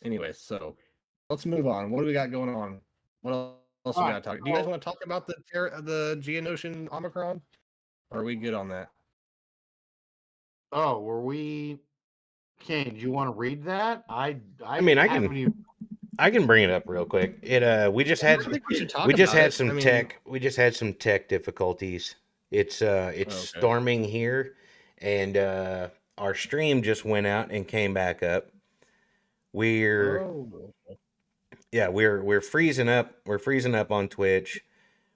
Anyway, so let's move on. What do we got going on? What else we All got right. to talk? Do you guys want to talk about the Geonosian Omicron? Or are we good on that? Oh, were we? Kane, do you want to read that? I mean, haven't even. I can bring it up real quick. We just I think we should talk we just about had it. some I mean, tech we just had some tech difficulties. It's okay. storming here, and our stream just went out and came back up. We're Oh, yeah, we're freezing up. We're freezing up on Twitch,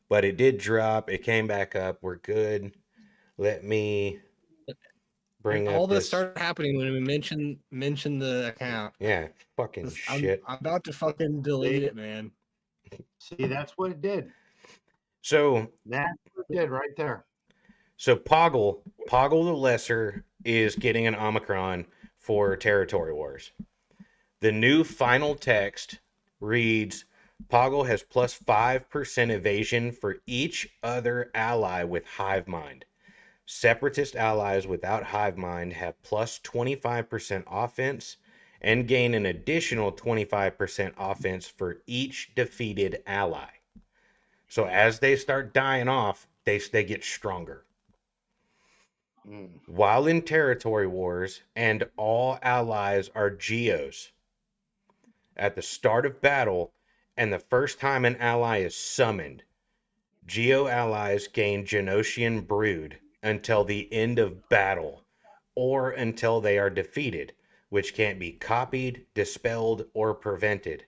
but it did drop. It came back up. We're good. Let me and bring all up this this. started happening when we mentioned the account. Yeah, fucking shit. I'm about to fucking delete it, man. See, that's what it did. So That's what it did right there. So Poggle the Lesser is getting an Omicron for Territory Wars. The new final text reads Poggle has plus 5% evasion for each other ally with Hive Mind. Separatist allies without Hive Mind have plus 25% offense and gain an additional 25% offense for each defeated ally. So as they start dying off, they get stronger. While in territory wars, and all allies are geos. At the start of battle, and the first time an ally is summoned, geo allies gain Genosian Brood until the end of battle, or until they are defeated, which can't be copied, dispelled, or prevented.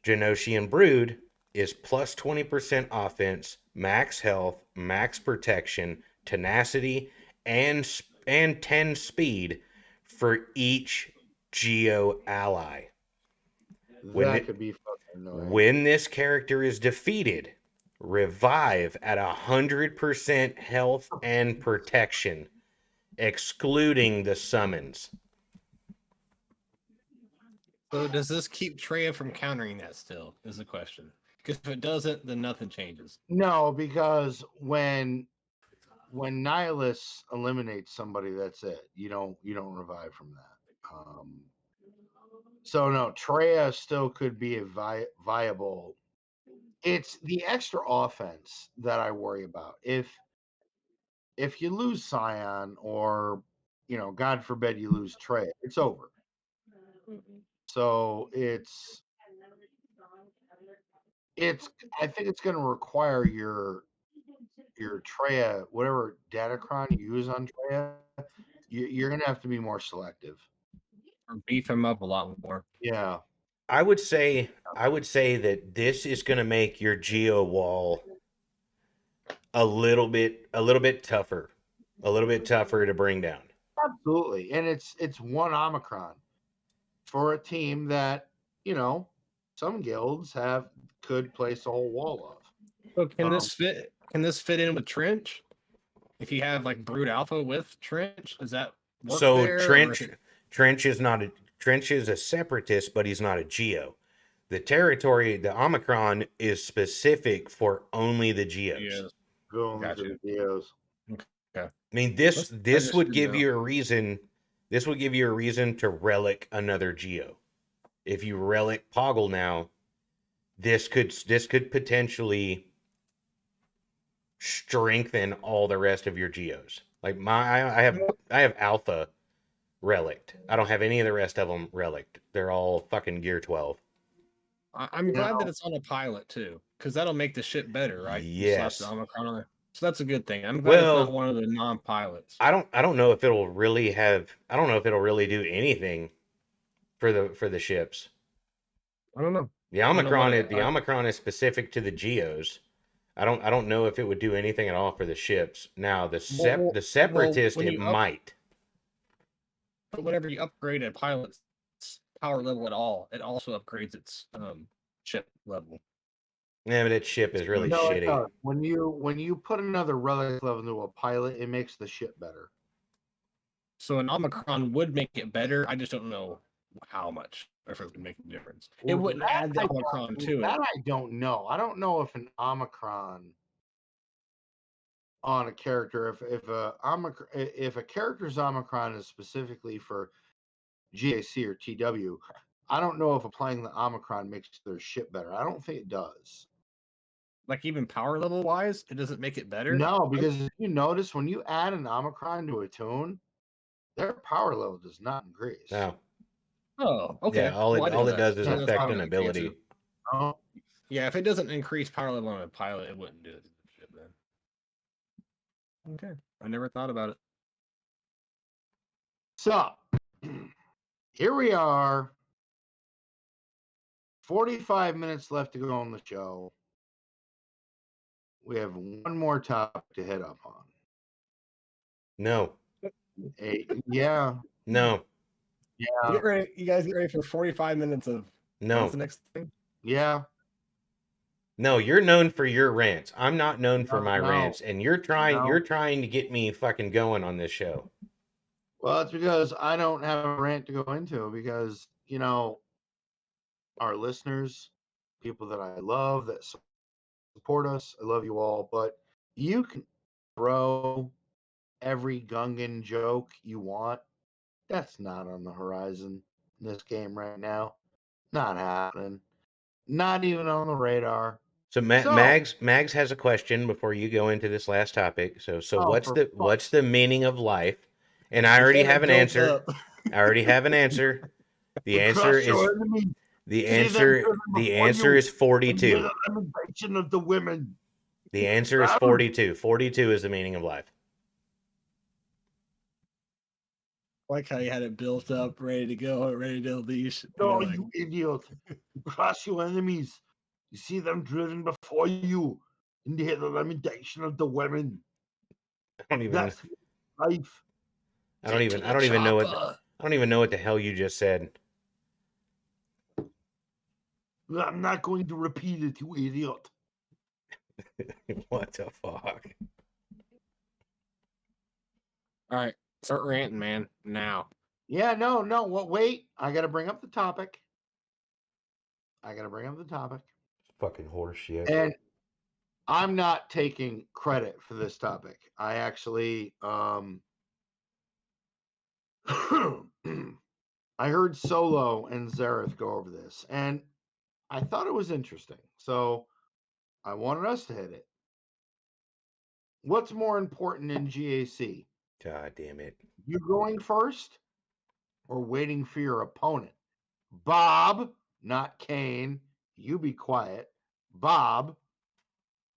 Genosian Brood is plus 20% offense, max health, max protection, tenacity, and 10 speed for each Geo ally. That could be fucking annoying. When this character is defeated, revive at 100% health and protection, excluding the summons. So does this keep Treya from countering that still, is the question. Because if it doesn't, then nothing changes. No, because when Nihilus eliminates somebody, that's it. You don't revive from that. So no, Treya still could be a viable. It's the extra offense that I worry about. If you lose Scion, or God forbid you lose Treya, it's over. So it's I think it's going to require your Treya, whatever datacron you use on Treya, you're going to have to be more selective. Or beef him up a lot more. Yeah. I would say that this is going to make your geo wall a little bit tougher, to bring down. Absolutely. And it's one Omicron for a team that, some guilds could place a whole wall of. So can this fit in with Trench? If you have like Brood Alpha with Trench, does that work So there? Trench is a separatist, but he's not a geo. The Omicron is specific for only the geos. Yeah. Going Gotcha. to the geos. Okay. I mean, this would give you a reason. This would give you a reason to relic another geo. If you relic Poggle now, this could potentially strengthen all the rest of your geos. Like I have Alpha relict. I don't have any of the rest of them relict. They're all fucking gear 12. I'm glad that it's on a pilot too, because that'll make the ship better, right? Yes. The Omicron on there. So that's a good thing. I'm glad it's not one of the non-pilots. I don't know if it'll really do anything for the ships. I don't know. The Omicron is specific to the geos. I don't know if it would do anything at all for the ships. Now the separatist might. But whenever you upgrade a pilot's power level at all, it also upgrades its ship level. Yeah, but its ship is really shitty. When you put another relic level into a pilot, it makes the ship better. So an Omicron would make it better. I just don't know how much, or if it would make a difference. It wouldn't add the Omicron to it. That I don't know. I don't know if an Omicron on a character, if a character's Omicron is specifically for GAC or TW, I don't know if applying the Omicron makes their shit better. I don't think it does. Like even power level wise, it doesn't make it better. No, because if you notice when you add an Omicron to a tune, their power level does not increase. No. Oh, okay. Yeah, all Well, I didn't all know it that. does is So that's affect probably an not the answer. ability. Oh, Yeah, if it doesn't increase power level on a pilot, it wouldn't do it. Then. Okay. I never thought about it. so here we are. 45 minutes left to go on the show. We have one more topic to hit up on. No. Yeah. No. Yeah. Get ready, you guys get ready for 45 minutes of No. what's the next thing? Yeah. No, you're known for your rants. I'm not known for my No. rants, and you're trying No. you're trying to get me fucking going on this show. Well, it's because I don't have a rant to go into because, our listeners, people that I love that support us, I love you all, but you can throw every Gungan joke you want. That's not on the horizon in this game right now. Not happening. Not even on the radar. So, Mags has a question before you go into this last topic. So what's the meaning of life? And I already have an answer. I already have an answer. The answer is the answer is 42. Of the women. The answer is 42. 42 is the meaning of life. I like how you had it built up, ready to go, ready to unleash. No, you idiot. Crush your enemies. You see them driven before you. And you hear the lamentation of the women. I don't even That's life. I don't even know what the hell you just said. I'm not going to repeat it, you idiot. What the fuck? All right, start ranting, man. Now. Yeah, no. Well, wait. I got to bring up the topic. Fucking horseshit. And I'm not taking credit for this topic. I actually, I heard Solo and Zareth go over this, and I thought it was interesting. So I wanted us to hit it. What's more important in GAC? God damn it. You going first or waiting for your opponent? Bob, not Kane. You be quiet. Bob,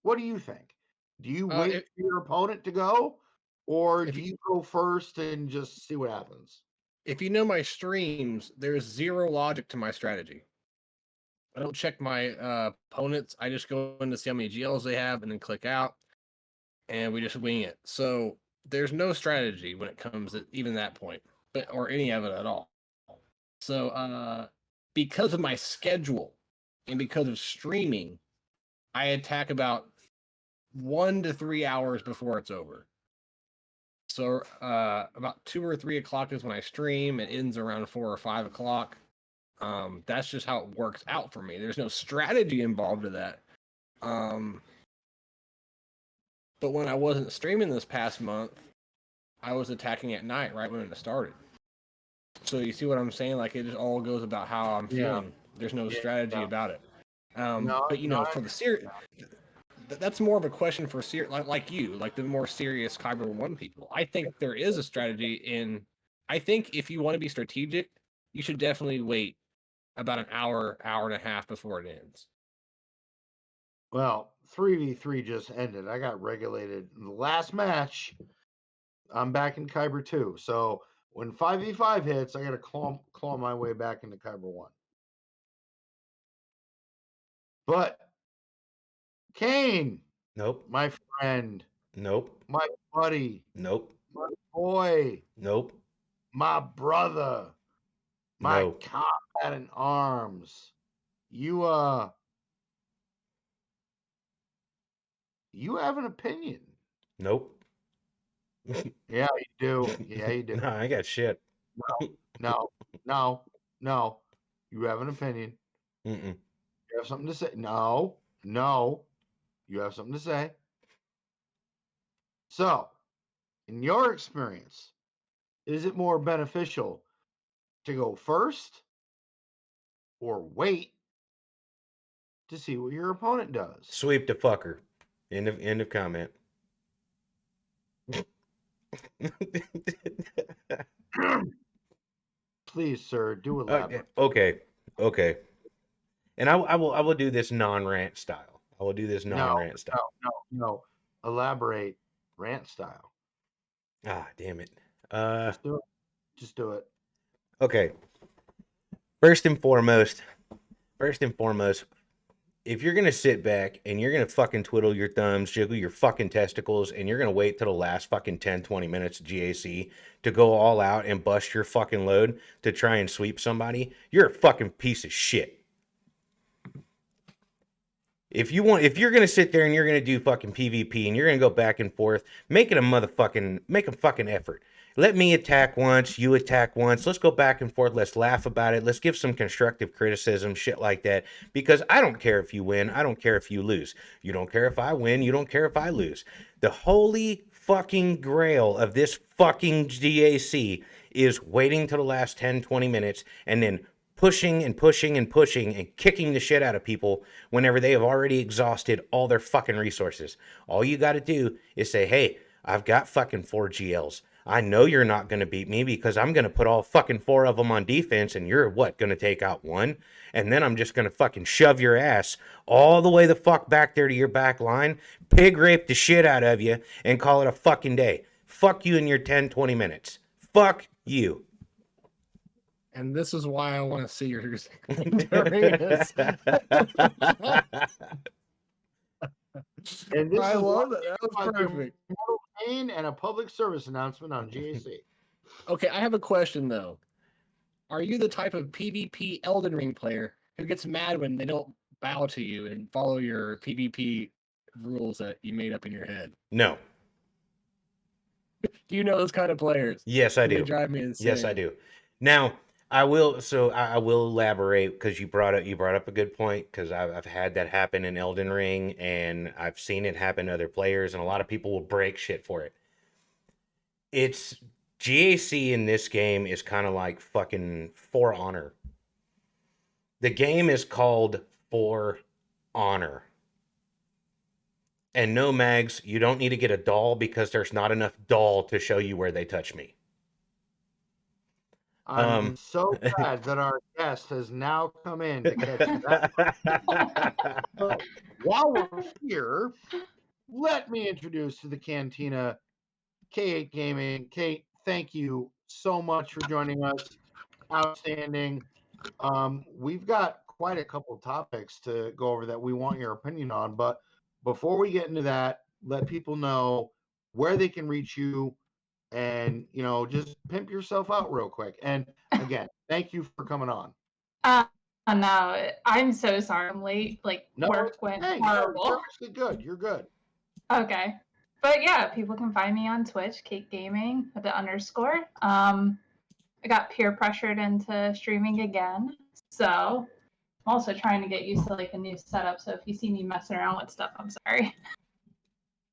what do you think? Do you wait for your opponent to go, or do you go first and just see what happens? If you know my streams, there's zero logic to my strategy. I don't check my opponents. I just go in to see how many GLs they have and then click out, and we just wing it. So there's no strategy when it comes to even that point, or any of it at all. So because of my schedule and because of streaming, I attack about 1 to 3 hours before it's over. So about 2 or 3 o'clock is when I stream. It ends around 4 or 5 o'clock. That's just how it works out for me. There's no strategy involved to that. But when I wasn't streaming this past month, I was attacking at night right when it started. So you see what I'm saying? Like, it just all goes about how I'm feeling. There's no strategy about it. But for the series, that's more of a question for like you, like the more serious Kyber 1 people. I think there is a strategy in. I think if you want to be strategic, you should definitely wait about an hour and a half before it ends. Well, 3v3 just ended. I got regulated in the last match. I'm back in Kyber 2. So when 5v5 hits, I got to claw my way back into Kyber 1. But Kane. Nope. My friend. Nope. My buddy. Nope. My boy. Nope. My brother. My comrade in arms. You have an opinion. Nope. Yeah, you do. Yeah, you do. No, I got shit. No. You have an opinion. Mm-mm. You have something to say. No. You have something to say. So, in your experience, is it more beneficial to go first or wait to see what your opponent does. Sweep the fucker. End of comment. Please, sir, do elaborate. Okay. And I will do this non-rant style. I will do this No, non-rant style. no. Elaborate rant style. Ah, damn it. Just do it. Just do it. Okay. First and foremost, if you're gonna sit back and you're gonna fucking twiddle your thumbs, jiggle your fucking testicles, and you're gonna wait till the last fucking 10, 20 minutes of GAC to go all out and bust your fucking load to try and sweep somebody, you're a fucking piece of shit. If you're gonna sit there and you're gonna do fucking PvP and you're gonna go back and forth, make a fucking effort. Let me attack once, you attack once. Let's go back and forth. Let's laugh about it. Let's give some constructive criticism, shit like that. Because I don't care if you win. I don't care if you lose. You don't care if I win. You don't care if I lose. The holy fucking grail of this fucking GAC is waiting till the last 10, 20 minutes and then pushing and kicking the shit out of people whenever they have already exhausted all their fucking resources. All you got to do is say, hey, I've got fucking 4 GLs. I know you're not going to beat me because I'm going to put all fucking 4 of them on defense and you're going to take out 1? And then I'm just going to fucking shove your ass all the way the fuck back there to your back line, pig rape the shit out of you, and call it a fucking day. Fuck you in your 10, 20 minutes. Fuck you. And this is why I want to see yours during this. And this I is love it. That was perfect. And a public service announcement on GAC. Okay, I have a question though. Are you the type of PvP Elden Ring player who gets mad when they don't bow to you and follow your PvP rules that you made up in your head? No. Do you know those kind of players? Yes, I do. They drive me insane. Yes, I do. Now, I will elaborate because you brought up a good point because I've had that happen in Elden Ring and I've seen it happen to other players and a lot of people will break shit for it. It's GAC in this game is kind of like fucking For Honor. The game is called For Honor. And no, Mags, you don't need to get a doll because there's not enough doll to show you where they touch me. I'm so glad that our guest has now come in to catch that. So, while we're here, let me introduce to the Cantina K8 Gaming. Kate, thank you so much for joining us. Outstanding. We've got quite a couple topics to go over that we want your opinion on, but before we get into that, let people know where they can reach you and just pimp yourself out real quick. And again, thank you for coming on. No, I'm so sorry I'm late. Work went horrible. You're actually good. You're good. Okay. But yeah, people can find me on Twitch, Cake Gaming with the _. I got peer pressured into streaming again. So I'm also trying to get used to a new setup. So if you see me messing around with stuff, I'm sorry.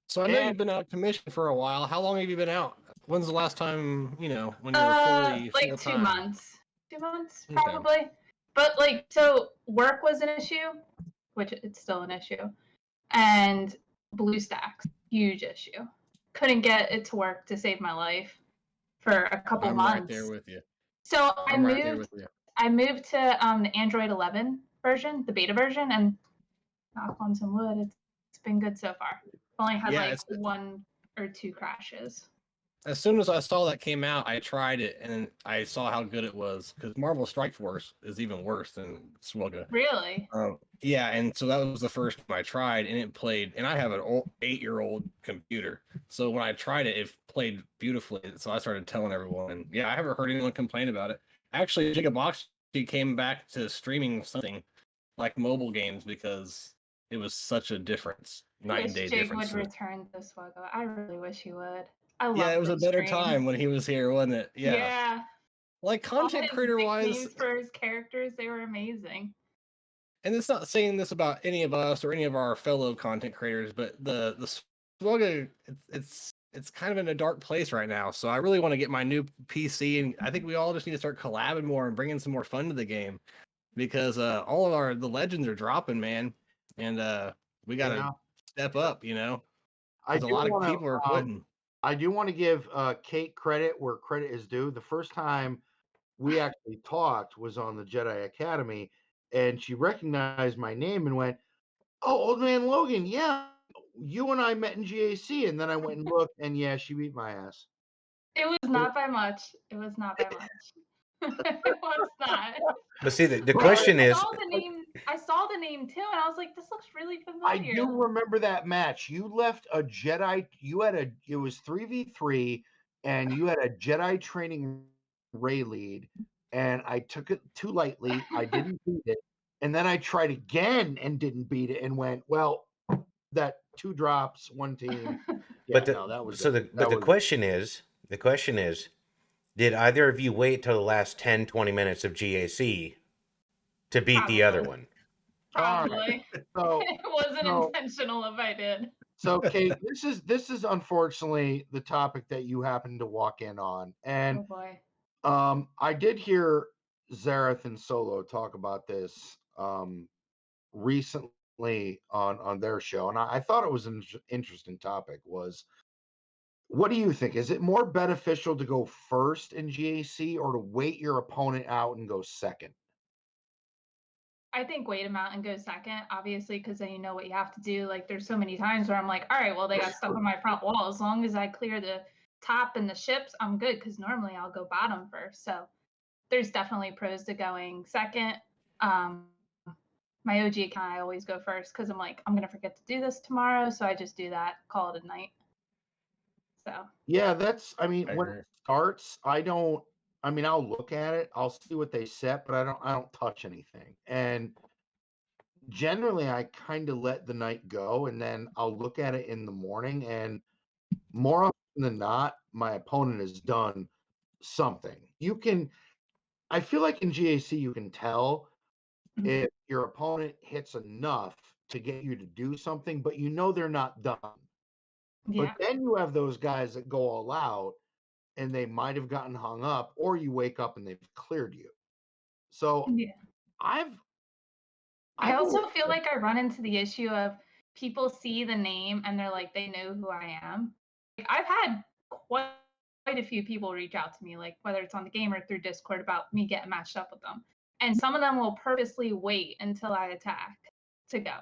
So I know you've been out of commission for a while. How long have you been out? When's the last time, when you were fully full-time? 2 months. 2 months, probably. Okay. But so work was an issue, which it's still an issue. And BlueStacks, huge issue. Couldn't get it to work to save my life for a couple months. I'm right there with you. So I moved to the Android 11 version, the beta version, and knock on some wood, it's been good so far. Only had 1 or 2 crashes. As soon as I saw that came out, I tried it and I saw how good it was because Marvel Strike Force is even worse than Swugga. Really? Yeah, and so that was the first one I tried, and it played. And I have an 8-year-old computer, so when I tried it, it played beautifully. So I started telling everyone, and yeah, I haven't heard anyone complain about it. Actually, Gigabox came back to streaming something like mobile games because it was such a difference, night and day difference. Jig would return to Swugga. I really wish he would. It was a better time when he was here, wasn't it? Yeah. Like content creator wise, for his characters, they were amazing. And it's not saying this about any of us or any of our fellow content creators, but the Swugga, it's kind of in a dark place right now. So I really want to get my new PC, and I think we all just need to start collabing more and bringing some more fun to the game. because all of the legends are dropping, man, and we got to Yeah. step up, you know, I because a do lot of want people are to. quitting. I do want to give Kate credit where credit is due. The first time we actually talked was on the Jedi Academy, and she recognized my name and went, "Oh, Old Man Logan, yeah, you and I met in GAC." And then I went and looked, and yeah, she beat my ass. It was not by much. It was not by much. It was not. But see, the But question I is, saw the name. I saw the name too, and I was like, "This looks really I familiar." do remember that match. You left a Jedi. It was 3v3, and you had a Jedi training Ray lead, and I took it too lightly. I didn't beat it, and then I tried again and didn't beat it, and went, well, that 2 drops, 1 team. Yeah, but no, that was so it. the question is, did either of you wait till the last 10, 20 minutes of GAC to beat the other Probably. one? All right. Probably. So, It wasn't so, intentional if I did. so Kate, this is unfortunately the topic that you happened to walk in on, and Oh boy. I did hear Zareth and Solo talk about this recently on their show, and I thought it was an interesting topic. Was what do you think? Is it more beneficial to go first in GAC or to wait your opponent out and go second? I think wait him out and go second, obviously, because then you know what you have to do. Like, there's so many times where I'm like, all right, well, they got stuck on my front wall. As long as I clear the top and the ships, I'm good. Because normally I'll go bottom first. So there's definitely pros to going second. My OG account, I always go first because I'm like, I'm gonna forget to do this tomorrow, so I just do that, call it a night. So Yeah, that's. I mean, I when agree. it starts, I don't. I mean, I'll look at it, I'll see what they set, but I don't. I don't touch anything, and generally I kind of let the night go and then I'll look at it in the morning, and more often than not my opponent has done something. You can I feel like in GAC you can tell if your opponent hits enough to get you to do something, but you know they're not done. But yeah, then you have those guys that go all out and they might have gotten hung up, or you wake up and they've cleared you. So yeah. I've I I've always also feel like I run into the issue of people see the name and they're like, they know who I am. Like, I've had quite a few people reach out to me, like whether it's on the game or through Discord, about me getting matched up with them. And some of them will purposely wait until I attack to go.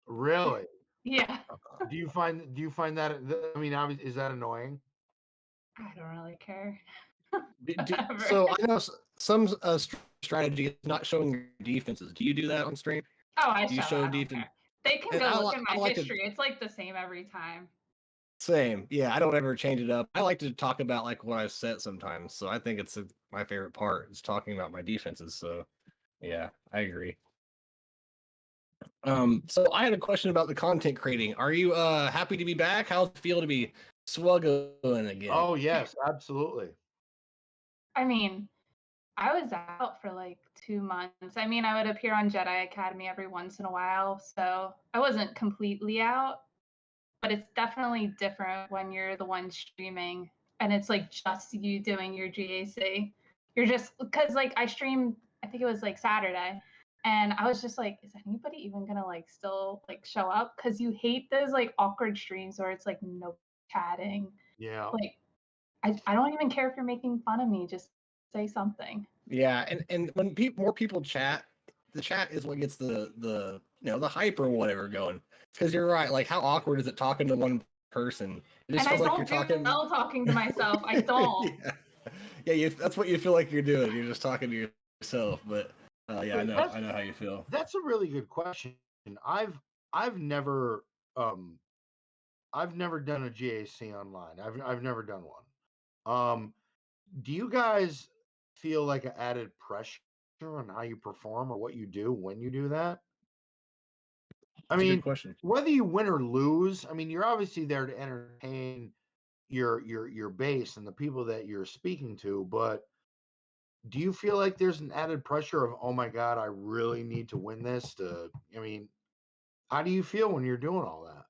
really. Yeah, Do you find that I mean, is that annoying? I don't really care. Whatever. So I know some strategy is not showing your defenses. Do you do that on stream? Oh, I Do you show it. show I don't defense? care. They can And go look at I my like to history. It's like the same every time. same. Yeah, I don't ever change it up. I like to talk about like what I've set sometimes. So I think it's my favorite part is talking about my defenses. So yeah, I agree. So I had a question about the content creating. Are you happy to be back? How's it feel to be swuggling again? Oh yes, absolutely. I mean, I was out for like 2 months. I mean, I would appear on Jedi Academy every once in a while, so I wasn't completely out, but it's definitely different when you're the one streaming and it's like just you doing your GAC. You're just because like I streamed, I think it was like Saturday, and I was just like, is anybody even gonna like still like show up? Because you hate those like awkward streams where it's like no chatting. Yeah. Like I don't even care if you're making fun of me, just say something. Yeah, and when more people chat, the chat is what gets the the hype or whatever going. Because you're right, like how awkward is it talking to one person? It just And I feels like you're don't do talking. well talking to myself. I don't. Yeah, yeah, that's what you feel like you're doing. You're just talking to yourself. But yeah, Wait, I know how you feel. that's a really good question. I've I've never um I've never done a GAC online. I've never done one. Do you guys feel like an added pressure on how you perform or what you do when you do that? I It's a good mean, question. whether you win or lose, I mean, you're obviously there to entertain your base and the people that you're speaking to, but do you feel like there's an added pressure of, oh my God, I really need to win this to, I mean, how do you feel when you're doing all that?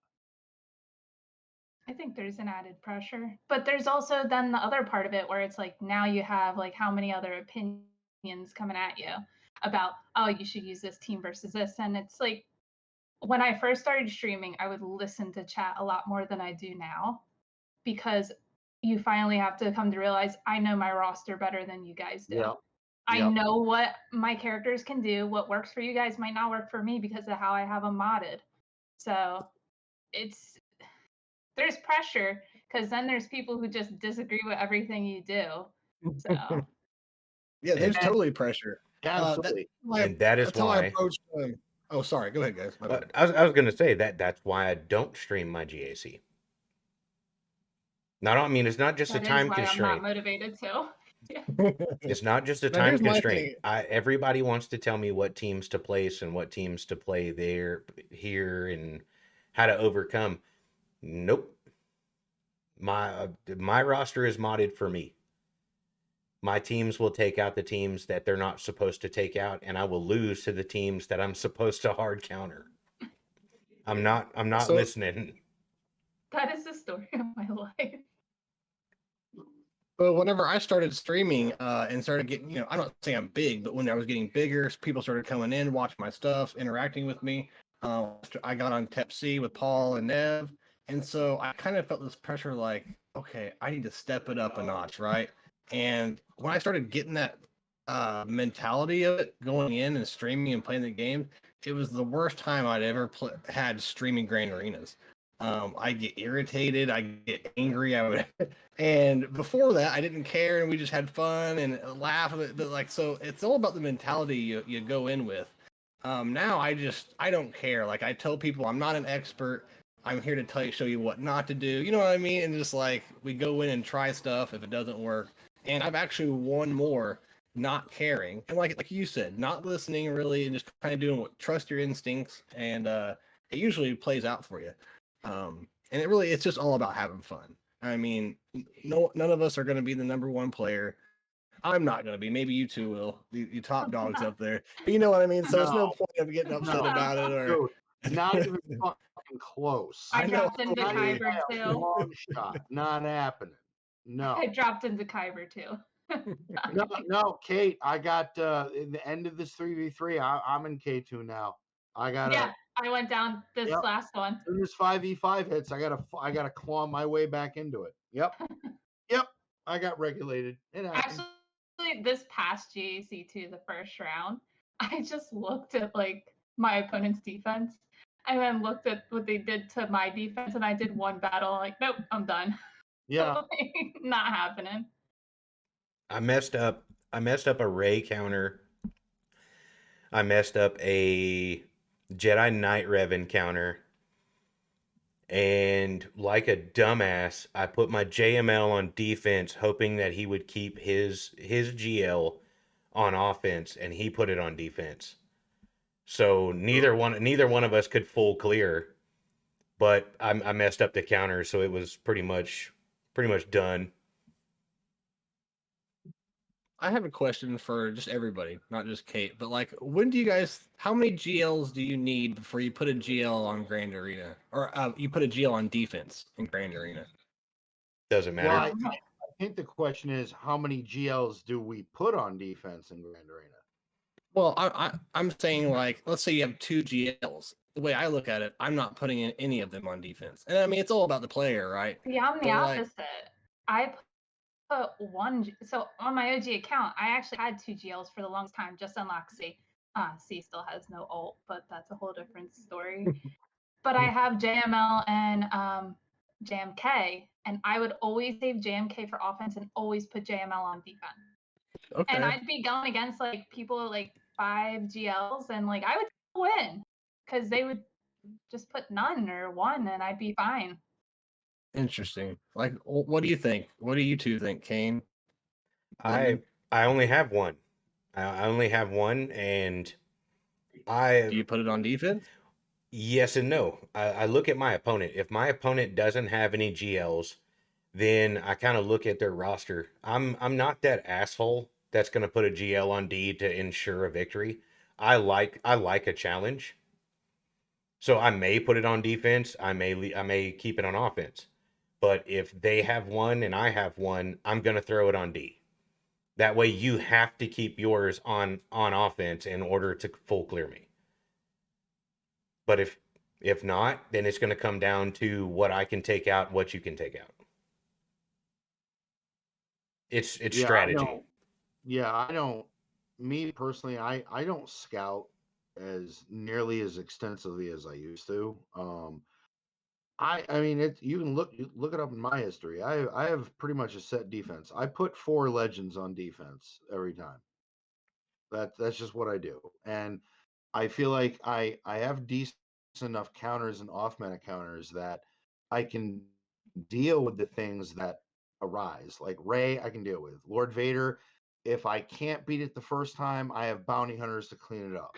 I think there's an added pressure. But there's also then the other part of it where it's like now you have like how many other opinions coming at you. about, oh, you should use this team versus this. And it's like, when I first started streaming, I would listen to chat a lot more than I do now, because you finally have to come to realize I know my roster better than you guys do. Yep. I Yep. know what my characters can do. What works for you guys might not work for me because of how I have them modded. So there's pressure, because then there's people who just disagree with everything you do. So Yeah, there's And- totally pressure. Absolutely. And that is That's how I why. approach. Oh, sorry. Go ahead, guys. My bad. I was going to say that's why I don't stream my GAC. I mean, it's not just a that is time why I'm constraint. not motivated to. It's not just a Now, time here's my constraint. thing. Everybody wants to tell me what teams to place and what teams to play here, and how to overcome. Nope. My roster is modded for me. My teams will take out the teams that they're not supposed to take out, and I will lose to the teams that I'm supposed to hard counter. I'm not So- listening. That is the story of my life. But whenever I started streaming and started getting, I'm not saying I'm big, but when I was getting bigger, people started coming in, watching my stuff, interacting with me. I got on Tep C with Paul and Nev. And so I kind of felt this pressure like, okay, I need to step it up a notch, right? And when I started getting that mentality of it, going in and streaming and playing the game, it was the worst time I'd ever had streaming Grand Arenas. I get irritated, I get angry, and before that I didn't care, and we just had fun and laugh. But like, so it's all about the mentality you go in with. Now I don't care. Like, I tell people I'm not an expert. I'm here to show you what not to do. You know what I mean? And just like, we go in and try stuff. If it doesn't work, and I've actually won more not caring, and like you said, not listening really, and just kind of doing what, trust your instincts, and it usually plays out for you. And it's just all about having fun. I mean, none of us are going to be the number one player. I'm not going to be. Maybe you two will. You top dogs up there. But you know what I mean? So it's no point of getting upset No. about it. Or Dude, not even fucking close. I I know. dropped into Not even Kyber by a too. long shot. Not happening. No. I dropped into Kyber too. No, Kate, I got in the end of this 3v3, I'm in K2 now. I got Yeah, I went down this Yep. last one. as soon as 5v5 hits, I gotta claw my way back into it. Yep. Yep. I got regulated. It happened. Actually, this past GAC2, the first round, I just looked at like my opponent's defense and then looked at what they did to my defense, and I did one battle. Like, nope, I'm done. Yeah. Not happening. I messed up a Ray counter. I messed up a Jedi Knight Rev encounter. And like a dumbass, I put my JML on defense, hoping that he would keep his GL on offense, and he put it on defense. So neither one of us could full clear, but I messed up the counter, so it was pretty much done. I have a question for just everybody, not just Kate. But like, how many GLs do you need before you put a GL on Grand Arena, or you put a GL on defense in Grand Arena? Doesn't matter. Well, I think the question is, how many GLs do we put on defense in Grand Arena? Well, I'm saying, like, let's say you have two GLs. The way I look at it, I'm not putting in any of them on defense. And I mean, it's all about the player, right? Yeah, I'm the But, like- opposite. I put one. So on my OG account, I actually had two GLs for the longest time, just unlock C. C still has no ult, but that's a whole different story. But I have JML and JMK, and I would always save JMK for offense and always put JML on defense. Okay. And I'd be going against like people like 5 GLs, and like I would win because they would just put none or one, and I'd be fine. Interesting. Like, what do you think? What do you two think, Kane? I only have one. I only have one, and Do you put it on defense? yes and no. I look at my opponent. If my opponent doesn't have any GLs, then I kind of look at their roster. I'm not that asshole that's going to put a GL on D to ensure a victory. I like a challenge. So I may put it on defense. I may keep it on offense. But if they have one and I have one, I'm going to throw it on D. That way you have to keep yours on offense in order to full clear me. But if not, then it's going to come down to what I can take out, what you can take out. It's Yeah, strategy. I don't. Me personally, I don't scout as nearly as extensively as I used to. I mean, you can look it up in my history. I have pretty much a set defense. I put 4 legends on defense every time. That's just what I do, and I feel like I have decent enough counters and off mana counters that I can deal with the things that arise. Like Ray, I can deal with. Lord Vader, if I can't beat it the first time, I have bounty hunters to clean it up.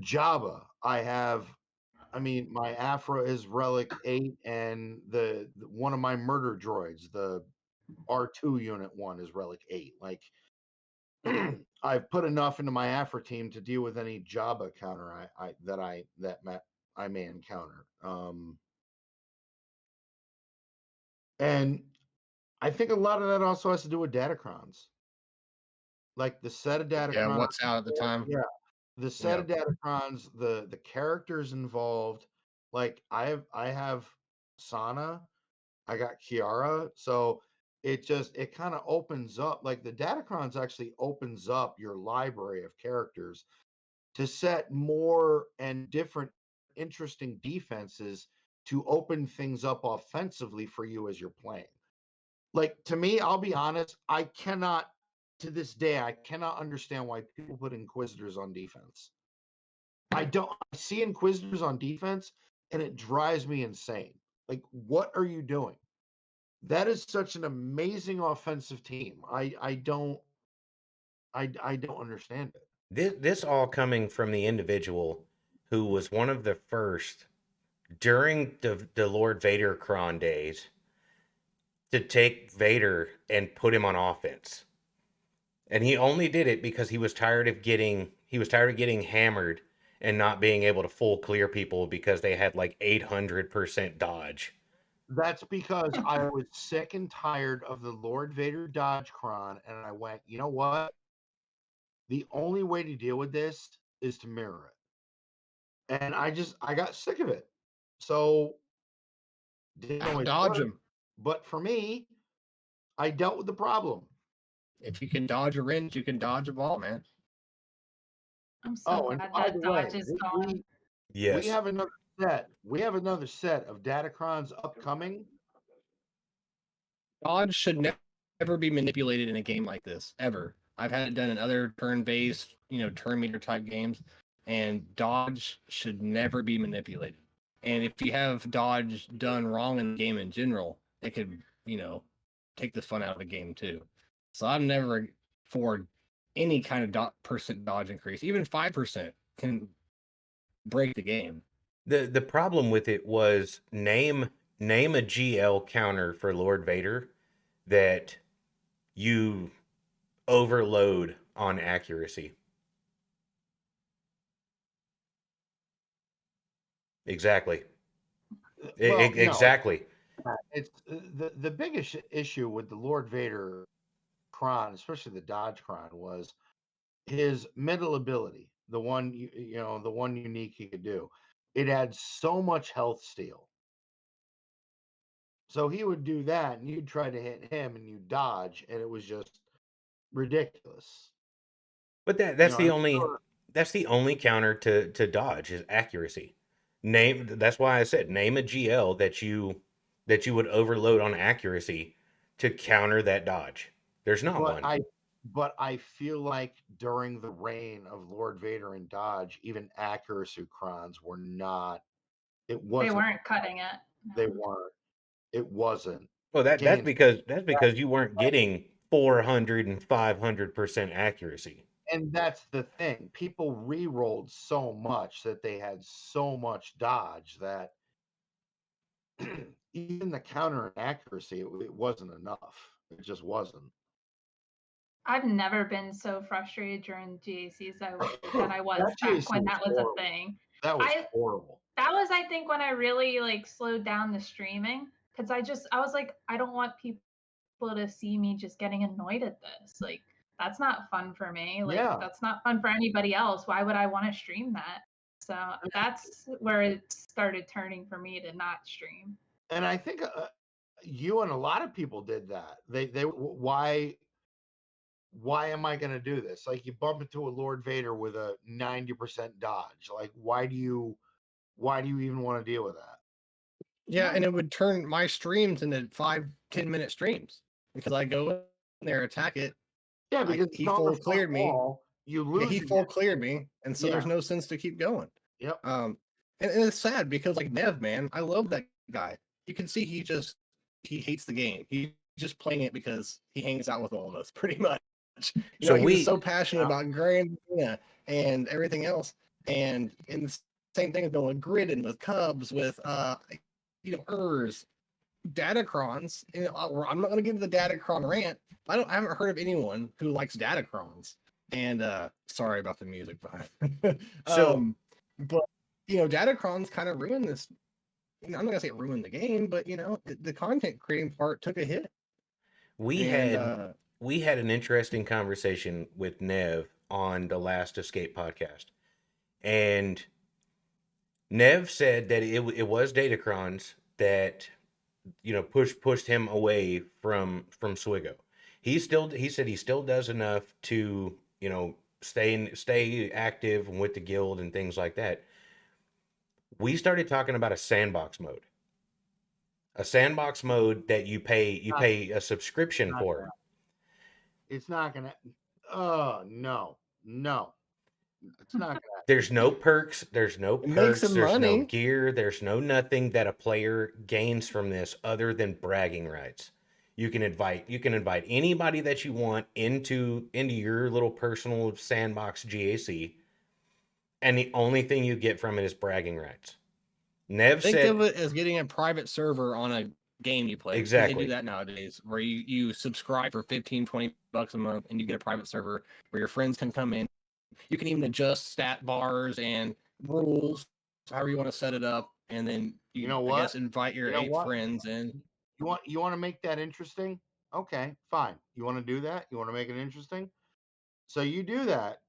Jabba, I mean, my Afra is Relic 8, and the one of my murder droids, the R2 unit one, is Relic 8. Like, I've put enough into my Afra team to deal with any Jabba counter I may encounter. And I think a lot of that also has to do with datacrons. Like the set of Yeah, datacrons, what's out at the time? yeah, the set Yeah. of datacrons, the characters involved. Like I have Sana, I got Kiara, so it kind of opens up. Like the datacrons actually opens up your library of characters to set more and different interesting defenses to open things up offensively for you as you're playing. Like, to me, I'll be honest, I cannot, to this day, I cannot understand why people put Inquisitors on defense. I see Inquisitors on defense and it drives me insane. Like, what are you doing? That is such an amazing offensive team. I don't understand it. This all coming from the individual who was one of the first during the Lord Vader Cron days to take Vader and put him on offense. And he only did it because he was tired of getting hammered and not being able to full clear people because they had like 800% dodge. That's because I was sick and tired of the Lord Vader Dodge Cron, and I went, you know what? The only way to deal with this is to mirror it. And I got sick of it. So didn't always Dodge work. him. But for me, I dealt with the problem. If you can dodge a wrench, you can dodge a ball, man. I'm so And glad by that the way, dodge is gone. we Yes. have another set. We have another set of Datacrons upcoming. Dodge should never be manipulated in a game like this, ever. I've had it done in other turn-based, turn meter type games, and dodge should never be manipulated. And if you have dodge done wrong in the game in general, it could, take the fun out of the game too. So I'm never for any kind of percent dodge increase. Even 5% can break the game. The problem with it was name a GL counter for Lord Vader that you overload on accuracy. Exactly. Well, no, Exactly. it's the biggest issue with the Lord Vader Cron, especially the Dodge Cron, was his middle ability, the one the one unique he could do. It had so much health steal. So he would do that, and you'd try to hit him, and you dodge, and it was just ridiculous. But that's the only counter to dodge is accuracy. That's why I said name a GL that you would overload on accuracy to counter that dodge. There's not But one. I feel like during the reign of Lord Vader and Dodge, even accuracy crons were not. It They wasn't. weren't cutting it. They weren't. It wasn't. Well, that's Games. because you weren't getting 400 and 500% accuracy. And that's the thing. People re-rolled so much that they had so much dodge that even the counter accuracy, it wasn't enough. It just wasn't. I've never been so frustrated during GACs that I was That back GAC when was that was horrible. a thing. That was horrible. That was, I think, when I really slowed down the streaming because I was like, I don't want people people to see me just getting annoyed at this. Like, that's not fun for me. Like, Yeah. that's not fun for anybody else. Why would I want to stream that? So that's where it started turning for me to not stream. And I think you and a lot of people did that. Why am I going to do this? Like, you bump into a Lord Vader with a 90% dodge. Like, why do you even want to deal with that? Yeah, and it would turn my streams into 5-10 minute streams because I go in there, attack it. Yeah, because he full cleared me. You Yeah, lose. he full cleared me, and so there's no sense to keep going. Yep. And it's sad because like Nev, man, I love that guy. You can see he hates the game. He's just playing it because he hangs out with all of us, pretty much. You know, he was so passionate about Grand and everything else, and the same thing is going with Grid and with Cubs, with Urs, Datacrons. I'm not going to get into the Datacron rant. I haven't heard of anyone who likes Datacrons. And sorry about the music, but but Datacrons kind of ruined this. I'm not gonna say it ruined the game, but the content creating part took a hit. We had an interesting conversation with Nev on the last Escape podcast, and Nev said that it was Datacrons that pushed him away from Swigo. He said he still does enough to stay active with the guild and things like that. We started talking about a sandbox mode that you pay a subscription for. It's not gonna. Oh no, it's not gonna. There's no perks. There's no gear. There's no nothing that a player gains from this other than bragging rights. You can invite anybody that you want into your little personal sandbox GAC, and the only thing you get from it is bragging rights. Nev Think of it as getting a private server on a game you play. Exactly. They do that nowadays, where you subscribe for $15-$20 a month, and you get a private server where your friends can come in. You can even adjust stat bars and rules, however you want to set it up, and then I guess invite your 8 friends in. You want to make that interesting? Okay, fine. You want to do that? You want to make it interesting? So you do that,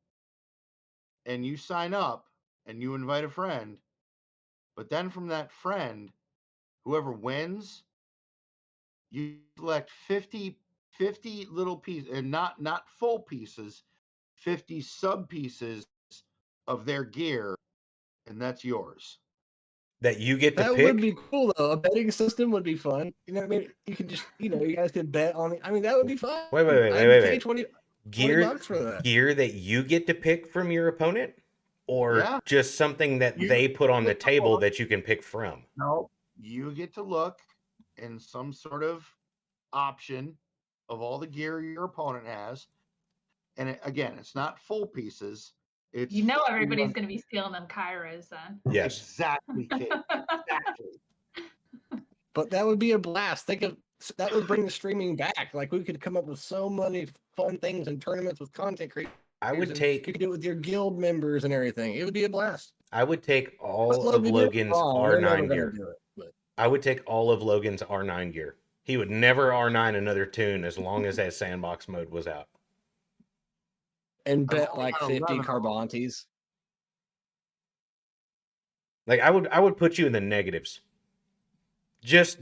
and you sign up, and you invite a friend, but then from that friend, whoever wins, you select 50 little pieces, and not full pieces, 50 sub pieces of their gear, and that's yours. That you get to pick. That would be cool though. A betting system would be fun. You know what I mean? You could just, you guys could bet on it. I mean, that would be fun. Wait. Pay $20 for that. Gear that you get to pick from your opponent, or just something that they put on the table that you can pick from? No, you get to look in some sort of option of all the gear your opponent has, and again, it's not full pieces. It's everybody's going to be stealing them Kairos then. Yes, exactly, kid. Exactly. But that would be a blast. That would bring the streaming back. Like, we could come up with so many fun things and tournaments with content creators. You could do it with your guild members and everything. It would be a blast. I would take all of Logan's R9 gear. I would take all of Logan's R9 gear. He would never R9 another tune as long as that sandbox mode was out. And bet like 50 Carbantes. Like, I would put you in the negatives. Just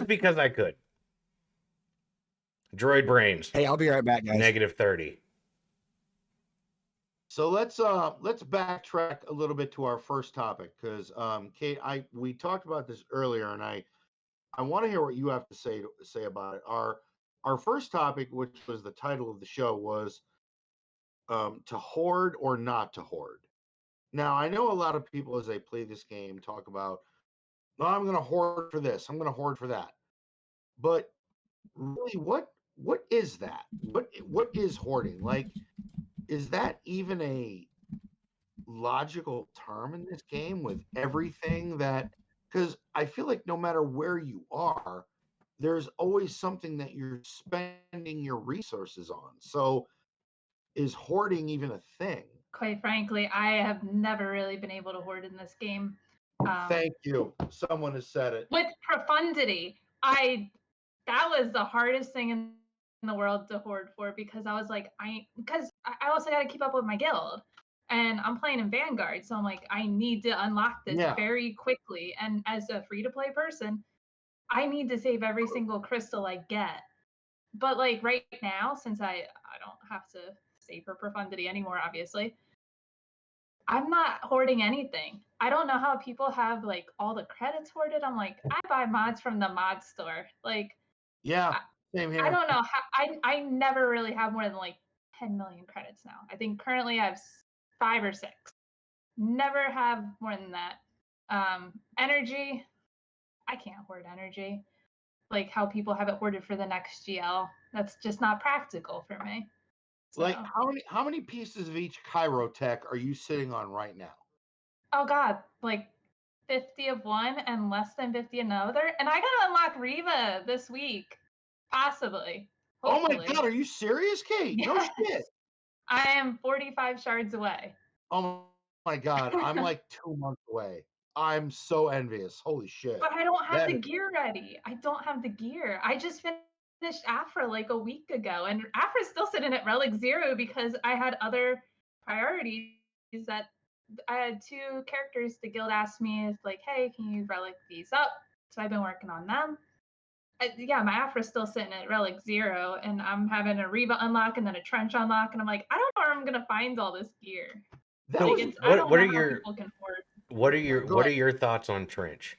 because I could. Droid brains. Hey, I'll be right back, guys. -30. So let's backtrack a little bit to our first topic, because Kate, we talked about this earlier, and I want to hear what you have to say about it. Our first topic, which was the title of the show, was to hoard or not to hoard. Now, I know a lot of people, as they play this game, talk about, well, I'm going to hoard for this, I'm going to hoard for that. But really, what is that? What is hoarding? Like, is that even a logical term in this game with everything that? Because I feel like no matter where you are, there's always something that you're spending your resources on. So is hoarding even a thing? Quite frankly, I have never really been able to hoard in this game. Thank you. Someone has said it. With profundity. I that was the hardest thing in the world to hoard for, because I was like, I also got to keep up with my guild, and I'm playing in Vanguard, so I'm like, I need to unlock this Yeah. very quickly. And as a free to play person, I need to save every single crystal I get. But like right now, since I don't have to save for profundity anymore, obviously, I'm not hoarding anything. I don't know how people have like all the credits hoarded. I'm like, I buy mods from the mod store. Like, Yeah. Same I here. don't know how I never really have more than like 10 million credits now. I think currently I have 5 or 6. Never have more than that. Energy, I can't hoard energy. Like how people have it hoarded for the next GL. That's just not practical for me. Like So, how many pieces of each Chirotech are you sitting on right now? oh god, like 50 of one and less than 50 another. And I gotta unlock Riva this week. Possibly. Hopefully. Oh my god, are you serious, Kate? No Yes. shit. I am 45 shards away. Oh my god, I'm like 2 months away. I'm so envious. Holy shit. But I don't have That the is- gear ready. I don't have the gear. I just finished Afra like a week ago, and Afra's still sitting at Relic 0 because I had other priorities. That I had 2 characters the guild asked me, is like, hey, can you relic these up? So I've been working on them. Yeah, my Afra's still sitting at Relic 0, and I'm having a Reba unlock and then a Trench unlock, and I'm like, I don't know where I'm gonna find all this gear. that Like, was I don't what know are how your people can afford. what are your Go what are ahead. your thoughts on Trench?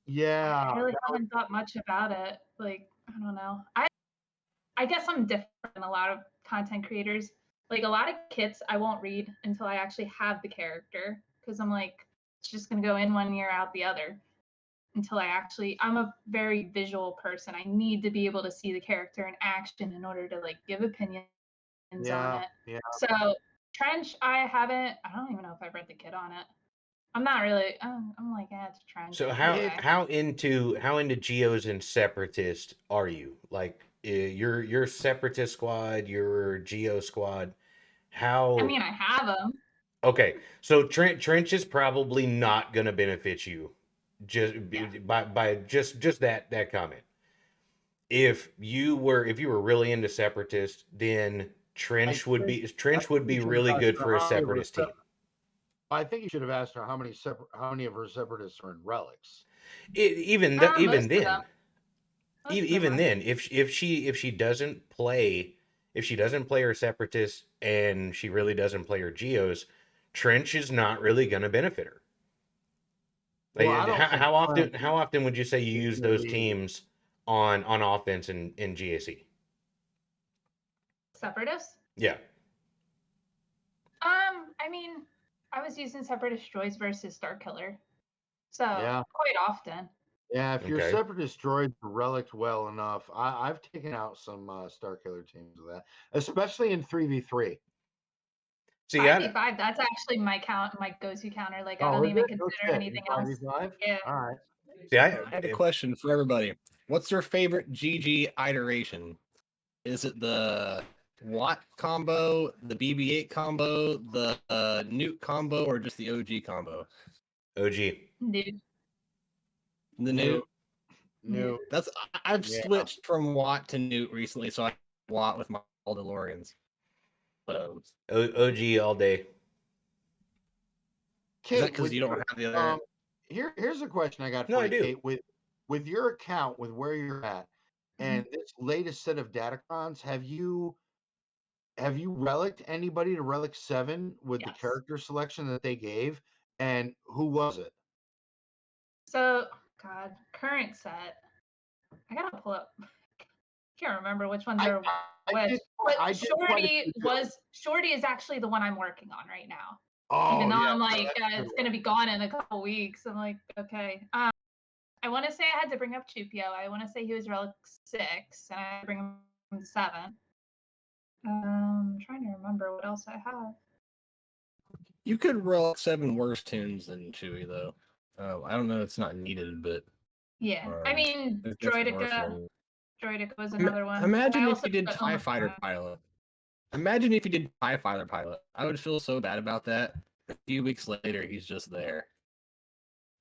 Yeah. I really haven't thought much about it. Like, I don't know. I guess I'm different than a lot of content creators. Like a lot of kits I won't read until I actually have the character, because I'm like, it's just gonna go in one ear out the other until I'm a very visual person. I need to be able to see the character in action in order to like give opinions on Yeah. it. Yeah. So Trench, I don't even know if I've read the kit on it. I'm not really. I'm like, it's Trench. So Okay. how into Geos and Separatist are you? Like your Separatist squad, your Geo squad. How I mean, I have them. Okay, so Trench is probably not going to benefit you just Yeah. by just that comment. If you were really into Separatist, then Trench would be You should really ask good her for a how many of her Separatist team. I think you should have asked her how many of her separatists are in relics. Even Most even of then, them. Most of them even are. then, if she doesn't play her Separatists and she really doesn't play her Geos, Trench is not really going to benefit her. Well, Like, I don't think Trench how often would you say you is use gonna those be- teams on offense in GAC? Separatists? Yeah. I mean, I was using Separatist droids versus Starkiller, so Yeah. quite often. Yeah, if your Okay. separatist droids are relicked well enough, I've taken out some Starkiller teams with that, especially in 3v3. See, 5v5, that's actually my go-to counter. Like, I don't even consider anything else. 5v5? Yeah. All right. I have a question for everybody. What's your favorite GG iteration? Is it the Watt combo, the BB-8 combo, the Nuke combo, or just the OG combo? OG. Dude. The Nuke. New. I've Yeah. switched from Watt to Nuke recently, so I Watt with my DeLoreans. So, OG all day. is that Kate, because you don't have the other? here's a question I got for No, I you, do. Kate. With your account, with where you're at, Mm-hmm. and this latest set of Datacrons, have you relicked anybody to Relic 7 with the Yes. character selection that they gave? And who was it? So, God, current set. I gotta pull up. Can't remember which ones are which. But Shorty is actually the one I'm working on right now. Oh, Even though yeah, I'm no, like, that's a good it's gonna be gone in a couple weeks. I'm like, okay. I want to say I had to bring up Chupio. I want to say he was Relic 6, and I had to bring him to 7. I'm trying to remember what else I have. You could roll 7 worse tunes than Chewie, though. I don't know. It's not needed, but Yeah, I mean, there's definitely worse Droidica. ones. Droidica was another one. Imagine I if also you did put TIE almost Fighter one. pilot. Imagine if you did TIE Fighter pilot. I would feel so bad about that. A few weeks later, he's just there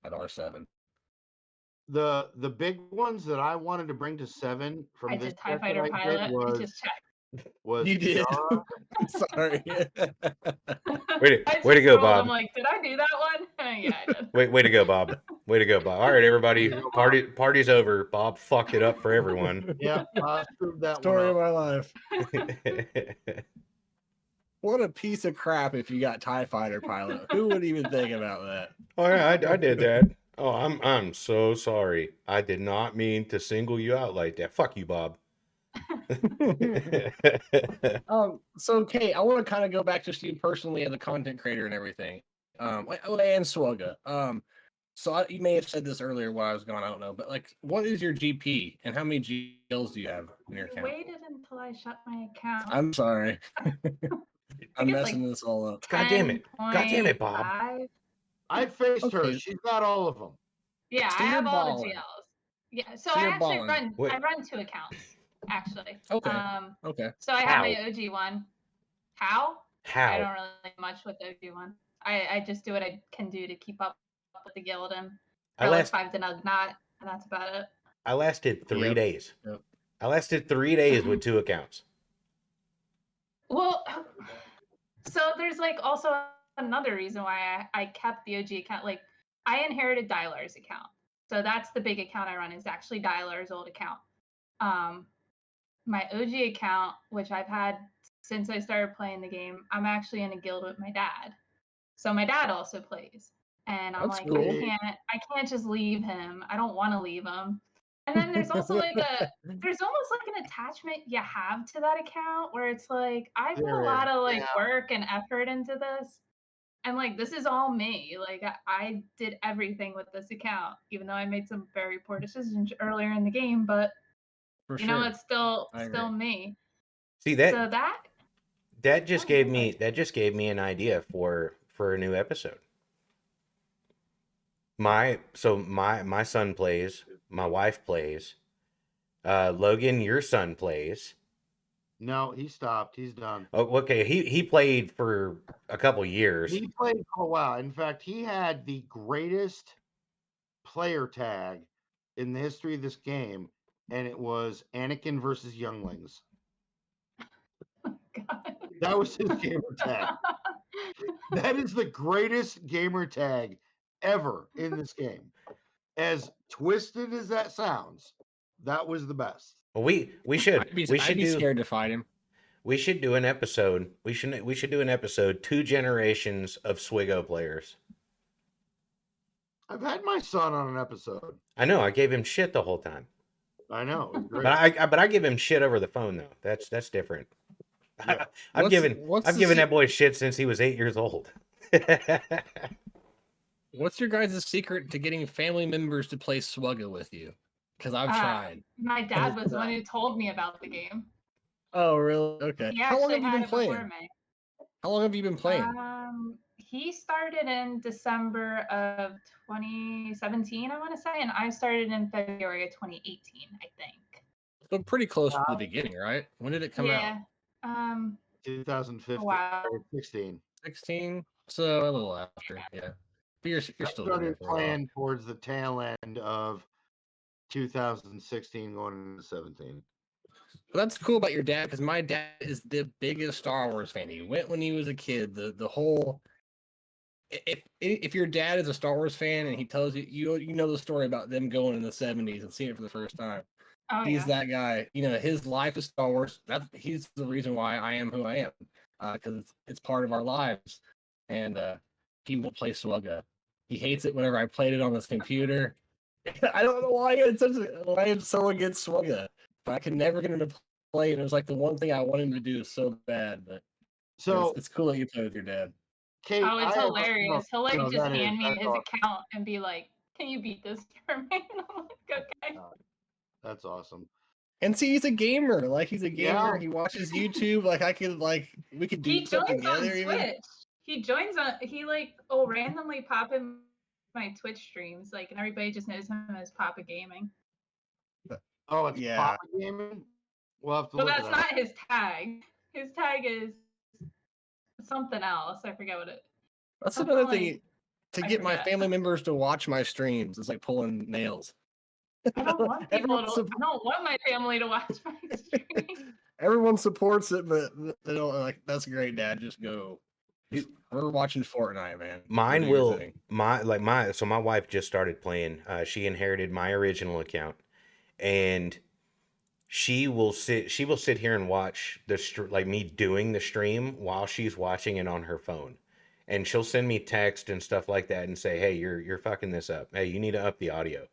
at R7. the big ones that I wanted to bring to 7 from I this did TIE set Fighter that I Pilot. did was Just check. You did. Kiara. Sorry. Way I to- way to just go, scrolled, Bob. I'm like, did I do that one? Yeah, I did. Way to go, Bob. Way to go, Bob. All right, everybody. Way to go, Bob. Party's over. Bob fucked it up for everyone. Yeah, I screwed that Story of one up. my life. What a piece of crap if you got TIE Fighter Pilot. Who would even think about that? Oh yeah, I did that. Oh, I'm so sorry. I did not mean to single you out like that. Fuck you, Bob. So Kate, I want to kind of go back to you personally as a content creator and everything. And Swugga. You may have said this earlier while I was gone, I don't know, but like, what is your GP and how many GLs do you have in your You account? waited until I shut my account. I'm sorry. I'm think it's messing like this all up. God damn it. God damn it, Bob. 10.5. I faced her. Okay. She's got all of them. Yeah, So I you're have all balling. the GLs. Yeah, so So I you're actually balling. Wait. I run 2 accounts actually. Okay. Okay. So I How? have my OG one. How? I How? don't really like much with the OG one. I just do what I can do to keep up with the guild and I relic last 5 to Nugnot, and that's about it. I lasted 3 Yep. days. Yep. I lasted 3 days with 2 accounts. Well, so there's like also another reason why I kept the OG account. Like I inherited Dialar's account. So that's the big account I run is actually Dialar's old account. My OG account, which I've had since I started playing the game, I'm actually in a guild with my dad. So my dad also plays. And I'm That's like, cool. I can't just leave him. I don't want to leave him. And then there's also there's almost like an attachment you have to that account where it's like, I put There a lot is, of like yeah. work and effort into this. And like, this is all me. Like I did everything with this account, even though I made some very poor decisions earlier in the game, but For you know, sure. it's still I still agree. me. See So that just Oh, gave go me ahead. an idea for a new episode. My son plays, my wife plays, Logan, your son plays. No, he stopped. He's done. Oh, okay, he played for a couple years. He played for a while. In fact, he had the greatest player tag in the history of this game, and it was Anakin versus Younglings. God. That was his gamer tag. That is the greatest gamer tag ever in this game. As twisted as that sounds, that was the best. Well, we should I'd be scared to fight him. we should do an episode. We should do an episode 2 generations of Swigo players. I've had my son on an episode. I know, I gave him shit the whole time. I know. It was great. But I give him shit over the phone though. That's different. Yeah. I've given that boy shit since he was 8 years old. What's your guys' secret to getting family members to play Swugga with you? Because I've tried. My dad was the one who told me about the game. Oh, really? Okay. He How long actually have you had been it before playing? me. How long have you been playing? He started in December of 2017, I want to say, and I started in February of 2018, I think. So pretty close to the beginning, right? When did it come out? Yeah. 2015 Wow. or 16. 16. So a little after, yeah. But you're I still doing started it for a while. playing towards the tail end of 2016 going into 17. But that's cool about your dad because my dad is the biggest Star Wars fan. He went when he was a kid. The whole if your dad is a Star Wars fan and he tells you you know the story about them going in the 70s and seeing it for the first time. Oh, He's yeah. that guy. You know, his life is Star Wars. He's the reason why I am who I am. Because it's part of our lives. And he won't play Swugga. He hates it whenever I played it on his computer. I don't know why I'm so against Swugga. But I could never get him to play, and it was like the one thing I wanted him to do so bad. But So, it's cool that you play with your dad. Kate, Oh, it's I have hilarious. He'll like no, just that is- hand me that's his awesome. account and be like, "Can you beat this for me?" And I'm like, "Okay." That's awesome. And see, he's a gamer. Like he's a gamer. Yeah. He watches YouTube. Like we could do He stuff joins on together. Even. Twitch. He like will randomly pop in my Twitch streams, like, and everybody just knows him as Papa Gaming. Oh, it's Yeah. Papa Gaming? We'll have to But look that's it up. not his tag. His tag is something else. I forget what it. That's something another like- thing. To I get my forget. family members to watch my streams is like pulling nails. I don't want people Everyone to. sup- I don't want my family to watch my stream. Everyone supports it, but they don't like. That's great, Dad. Just go. We're watching Fortnite, man. You Mine do your will thing. my wife just started playing. She inherited my original account, and she will sit here and watch like me doing the stream while she's watching it on her phone, and she'll send me text and stuff like that and say, hey, you're fucking this up. Hey, you need to up the audio.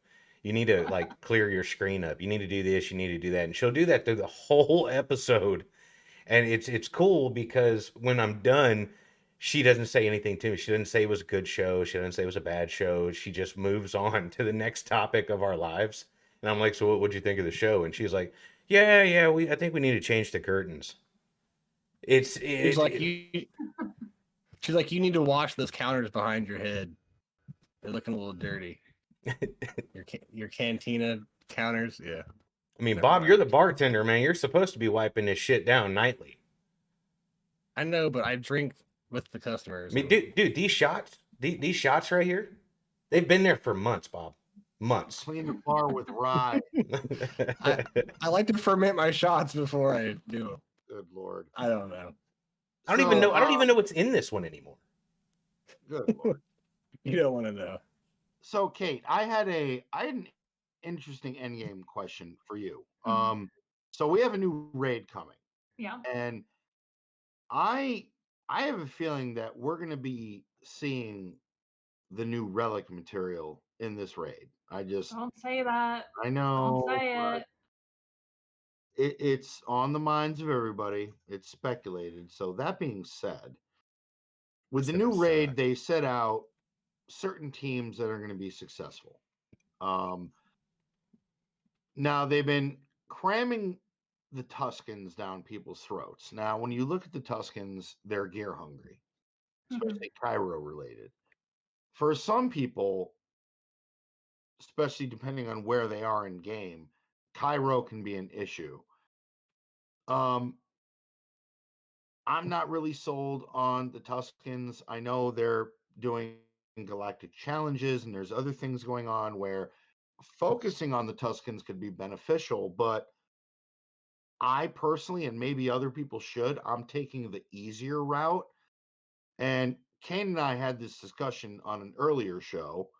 You need to like clear your screen up. You need to do this. You need to do that. And she'll do that through the whole episode. And it's cool because when I'm done, she doesn't say anything to me. She doesn't say it was a good show. She doesn't say it was a bad show. She just moves on to the next topic of our lives. And I'm like, so what'd you think of the show? And she's like, yeah, I think we need to change the curtains. She's like, you need to wash those counters behind your head. They're looking a little dirty. Your cantina counters, yeah. I mean, Never Bob, mind. you're the bartender, man. You're supposed to be wiping this shit down nightly. I know, but I drink with the customers. I mean, dude, these shots right here, they've been there for months, Bob. Months. Clean the bar with rye. I like to ferment my shots before I do them. Good Lord. I don't know. I don't even know what's in this one anymore. Good Lord. You don't want to know. So, Kate, I had an interesting endgame question for you. So we have a new raid coming, Yeah. and I have a feeling that we're going to be seeing the new relic material in this raid. Don't say that. I know. Don't say it. It's on the minds of everybody. It's speculated. So that being said, with the new raid, they set out certain teams that are going to be successful. Now they've been cramming the Tuscans down people's throats. Now, when you look at the Tuscans, they're gear hungry, especially Cairo related. For some people, especially depending on where they are in game, Cairo can be an issue. I'm not really sold on the Tuscans. I know they're doing galactic challenges and there's other things going on where focusing on the Tuscans could be beneficial, but I personally, and maybe other people should, I'm taking the easier route. And Kane and I had this discussion on an earlier show,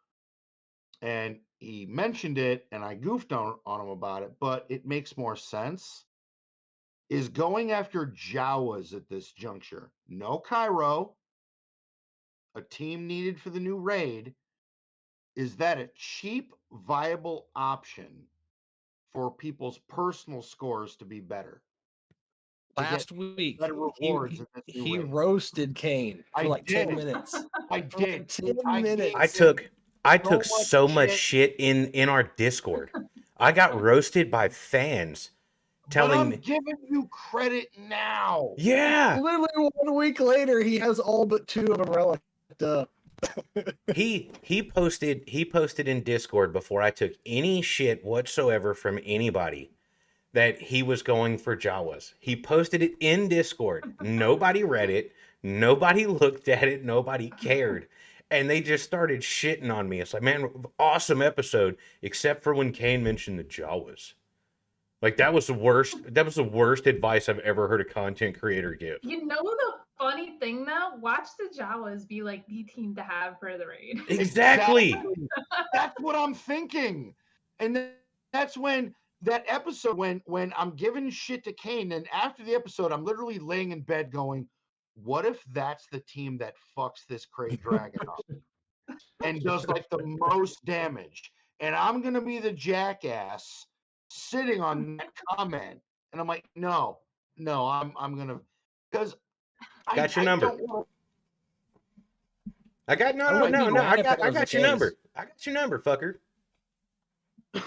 and he mentioned it, and I goofed on him about it, but it makes more sense. Is going after Jawas at this juncture. No Cairo, a team needed for the new raid. Is that a cheap, viable option for people's personal scores to be better? Last week, better rewards in this new he raid. roasted Kane for I like did. 10 minutes. I For like did. 10 I minutes. did. I took so much shit in our Discord. I got roasted by fans telling me, giving you credit now. yeah. Literally 1 week later, he has all but 2 of them relicked up. He posted in Discord before I took any shit whatsoever from anybody that he was going for Jawas. He posted it in Discord. Nobody read it. Nobody looked at it. Nobody cared. And they just started shitting on me. It's like, man, awesome episode, except for when Kane mentioned the Jawas. Like that was the worst advice I've ever heard a content creator give. You know the funny thing though? Watch the Jawas be like the team to have for the raid. Exactly. That's what I'm thinking. And that's when that episode when I'm giving shit to Kane, and after the episode, I'm literally laying in bed going, what if that's the team that fucks this Krayt Dragon up and does like the most damage? And I'm gonna be the jackass sitting on that comment. And I'm like, no, I'm gonna, because I Got your number. I got I got your number. I got your number, fucker.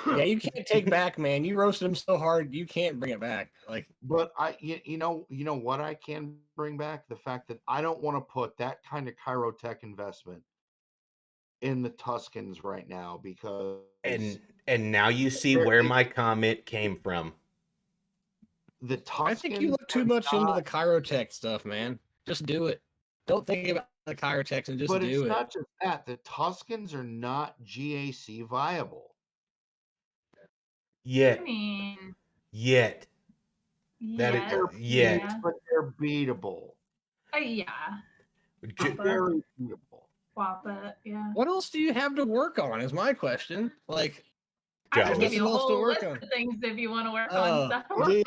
Yeah, you can't take back, man. You roasted him so hard, you can't bring it back. Like, but you know what I can bring back? The fact that I don't want to put that kind of Chirotech investment in the Tuscans right now, because and now you see where my comment came from. The Tuscans, I think you look too much into the Chirotech stuff, man. Just do it. Don't think about the Chirotech and just do it. But it's not just that. The Tuscans are not GAC viable. Yet. I mean, Yet. That is yeah, They're yet. yeah, but they're beatable. yeah. Ju- Whopper, Very beatable. Whopper, yeah. What else do you have to work on? Is my question. Like, I Java. can give you a Nothing else to whole work list on. of things if you want to work on Oh, stuff. do you?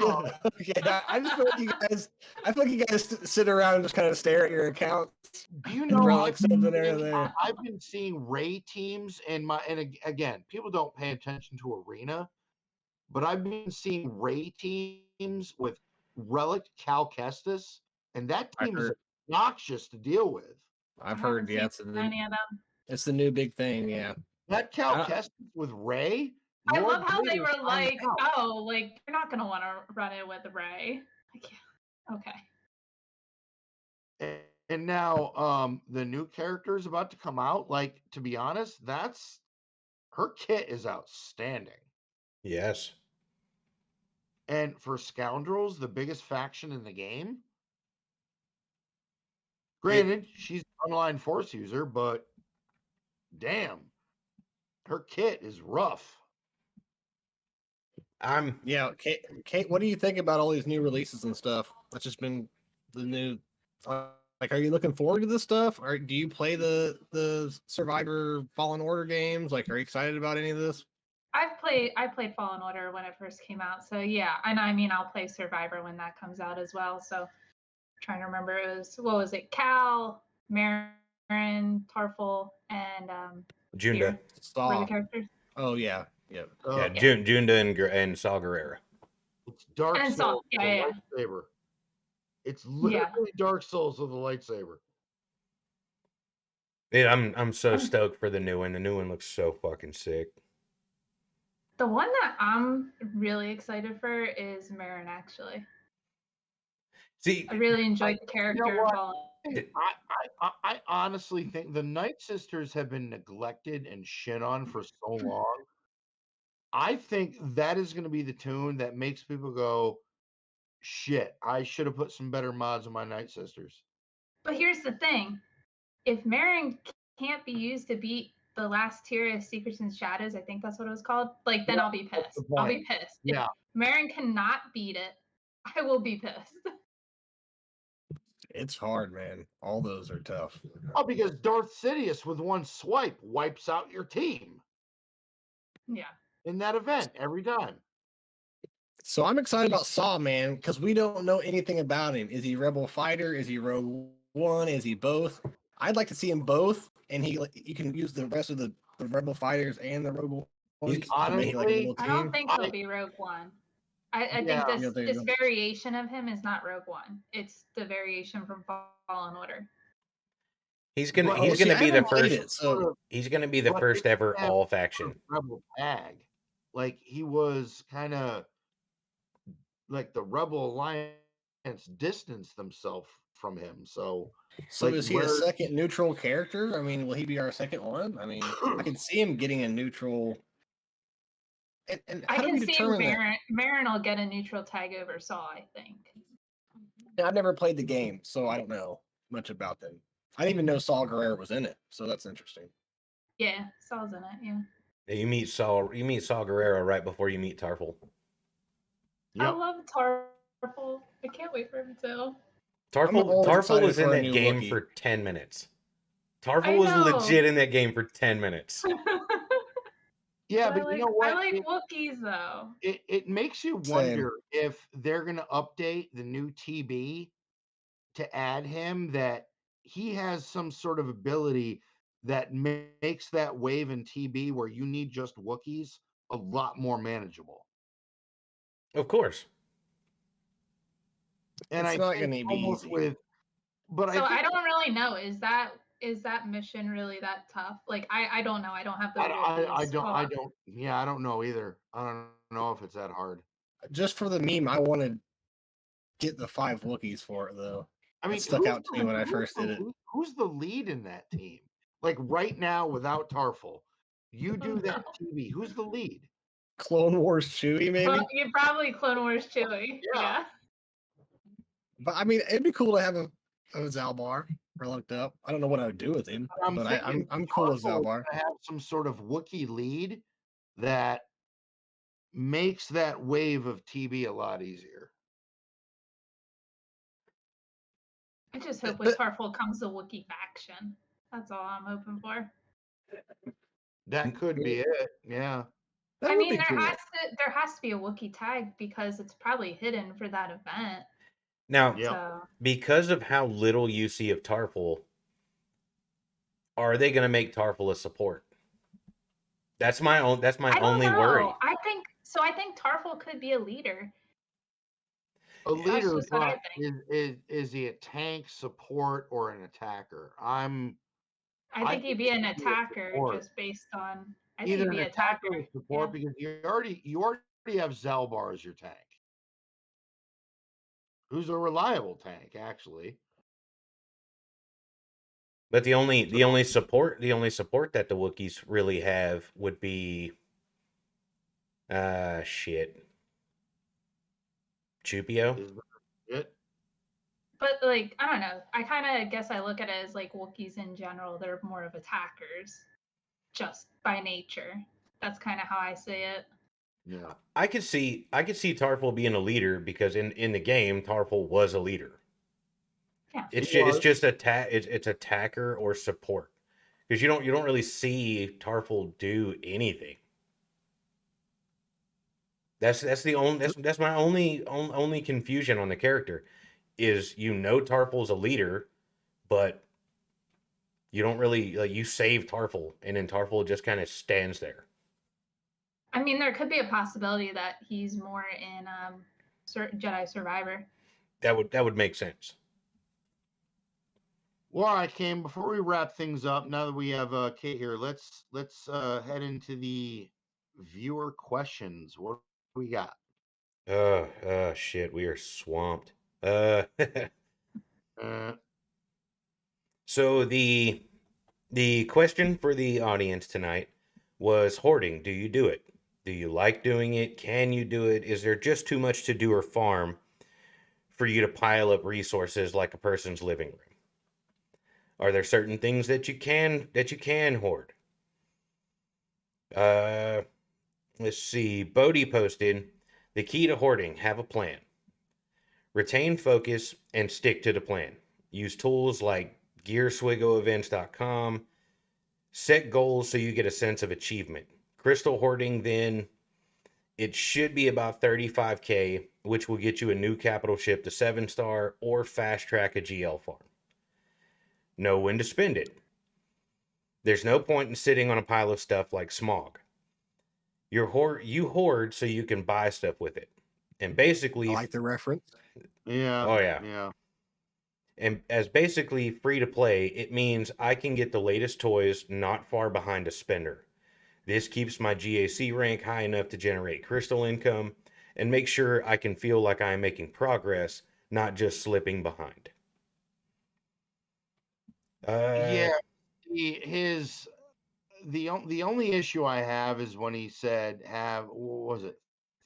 Okay. I just feel like you guys. I feel like you guys sit around and just kind of stare at your accounts. Do you And know relic something there. I've been seeing Ray teams again, people don't pay attention to Arena, but I've been seeing Ray teams with Relic Cal Kestis, and that I've team is heard. obnoxious to deal with. I've I heard. haven't Yeah, seen any of them. it's the new big thing. Yeah. That Cal I- Kestis with Ray, I Lord love how they Vader's were on like, out. oh, like you're not gonna want to run it with Ray. Like, yeah, okay. And now the new character is about to come out. Like, to be honest, her kit is outstanding. Yes. And for Scoundrels, the biggest faction in the game, granted, she's an online force user, but damn, her kit is rough. Yeah, Kate, what do you think about all these new releases and stuff? That's just been the new. Like, are you looking forward to this stuff, or do you play the Survivor Fallen Order games? Like, are you excited about any of this? I played Fallen Order when it first came out, so yeah, and I mean I'll play Survivor when that comes out as well. So trying to remember, it was what was it? Cal, Marin, Tarful, and Junda. Spear were the Saw. characters. Oh yeah, yeah. Yeah, Yeah. Junda and Saw Gerrera. It's Dark And Saw, Souls with yeah, a yeah. lightsaber. It's literally Dark Souls with a lightsaber. Yeah, I'm so stoked for the new one. The new one looks so fucking sick. The one that I'm really excited for is Marin, actually. See, I really enjoyed the character You know what? Fallen. I honestly think the Night Sisters have been neglected and shit on for so long. I think that is going to be the tune that makes people go, shit, I should have put some better mods on my Night Sisters. But here's the thing. If Marin can't be used to beat the last tier of Secrets and Shadows, I think that's what it was called, like then Yeah, I'll be that's pissed. the I'll point. be pissed. Yeah. If Marin cannot beat it, I will be pissed. It's hard, man. All those are tough. Oh, because Darth Sidious with one swipe wipes out your team Yeah. in that event every time. So I'm excited about Saw, man, because we don't know anything about him. Is he Rebel Fighter? Is he Rogue One? Is he both? I'd like to see him both, and you can use the rest of the Rebel Fighters and the Rogue Ones to make like a little I don't team. think he'll be Rogue One. I Yeah. think Yeah, there you this go. variation of him is not Rogue One. It's the variation from Fallen Order. he's gonna Well, he's see, gonna I be the haven't played first. it, so He's gonna be the But first they ever have all faction. Rebel tag. Like he was kind of like the Rebel Alliance distanced themselves from him. So like is he a second neutral character? I mean, will he be our second one? I mean, I can see him getting a neutral. And I how do we can see determine that? Marin will get a neutral tag over Saw, I think. I've never played the game, so I don't know much about them. I didn't even know Saul Guerrero was in it, so that's interesting. Yeah, Saw's in it, yeah. Yeah, you meet Saw Gerrera right before you meet Tarful. I Yep. love Tarful. I can't wait for him to. always Tarful excited was in for a that new game Wookiee. for 10 minutes. I Tarful was know. legit in that game for 10 minutes. Yeah, But but you know what? I like Wookiees though. It makes you wonder if they're going to update the new TB to add him, that he has some sort of ability that makes that wave in TB where you need just Wookiees a lot more manageable. Of course. And It's I not think gonna be almost easy. with, but So I I don't really know. Is that mission really that tough? Like I don't know. I don't have the rules. I Well, don't, yeah, I don't know either. I don't know if it's that hard. Just for the meme, I want to get the 5 Wookiees for it though. I mean, It stuck out to me when I who's first did it. Who's the lead in that team? Like right now, without Tarful, you do that TV. Who's the lead? Clone Wars Chewie, maybe. well, you're probably Clone Wars Chewie. Yeah. But I mean, it'd be cool to have a Zalbar looked up. I don't know what I would do with him, but I'm cool with Tarful is Zalbar. gonna have some sort of Wookiee lead that makes that wave of TB a lot easier. I just hope with Tarful comes the Wookiee faction. That's all I'm hoping for. That could be it. Yeah. That I would mean, be cool. there has to be a Wookiee tag because it's probably hidden for that event. Now, Yep. So because of how little you see of Tarful, are they going to make Tarful a support? That's my I don't only know. worry. I think Tarful could be a leader. A That's leader, just what I but think. is he a tank, support, or an attacker? I I think he'd be an he could be a attacker support. just based on. I think Either he'd an be attacker or attacker. support Yeah. because you already have Zelbar as your tank, who's a reliable tank actually. But the only So- support that the Wookiees really have would be shit. Chupio? Is that it? But like, I don't know. I kind of guess I look at it as like Wookiees in general. They're more of attackers, just by nature. That's kind of how I see it. Yeah. I could see Tarful being a leader because in the game Tarful was a leader. Yeah. It's He was. it's attacker or support. Because you don't really see Tarful do anything. That's my only confusion on the character is Tarful's a leader, but you don't really like you save Tarful and then Tarful just kind of stands there. I mean, there could be a possibility that he's more in Jedi Survivor. That would make sense. Well, all right, Cam. Before we wrap things up, now that we have Kate here, let's head into the viewer questions. What do we got? Shit, we are swamped. Uh, So the question for the audience tonight was hoarding. Do you do it? Do you like doing it? Can you do it? Is there just too much to do or farm for you to pile up resources like a person's living room? Are there certain things that you can hoard? Let's see. Bodie posted, the key to hoarding, have a plan. Retain focus and stick to the plan. Use tools like gearswigoevents.com. Set goals so you get a sense of achievement. Crystal hoarding, then it should be about 35K, which will get you a new capital ship to 7-star or fast track a GL farm. Know when to spend it. There's no point in sitting on a pile of stuff like smog. You hoard so you can buy stuff with it. And basically, I like the reference. yeah. Oh, yeah. Yeah. And as basically free to play, it means I can get the latest toys not far behind a spender. This keeps my GAC rank high enough to generate crystal income and make sure I can feel like I am making progress, not just slipping behind. Yeah. The only issue I have is when he said have what was it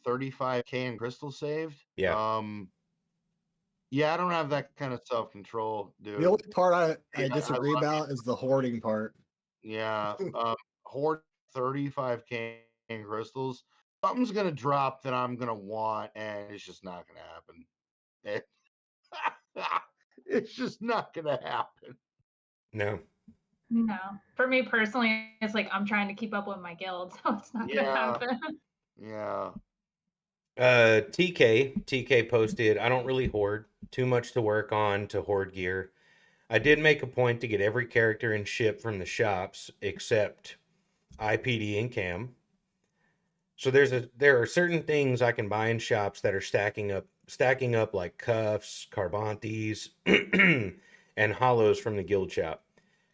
35K in crystal saved. Yeah. Yeah, I don't have that kind of self-control, The dude. only part I Yeah, disagree about is the hoarding part. Yeah. Hoard 35K in crystals. Something's gonna drop that I'm gonna want, and it's just not gonna happen. It's just not gonna happen. No. No, for me personally, it's like I'm trying to keep up with my guild, so it's not gonna happen. Yeah. TK posted, I don't really hoard. Too much to work on to hoard gear. I did make a point to get every character and ship from the shops except IPD and Cam. So there are certain things I can buy in shops that are stacking up like cuffs, carbantes, and hollows from the guild shop.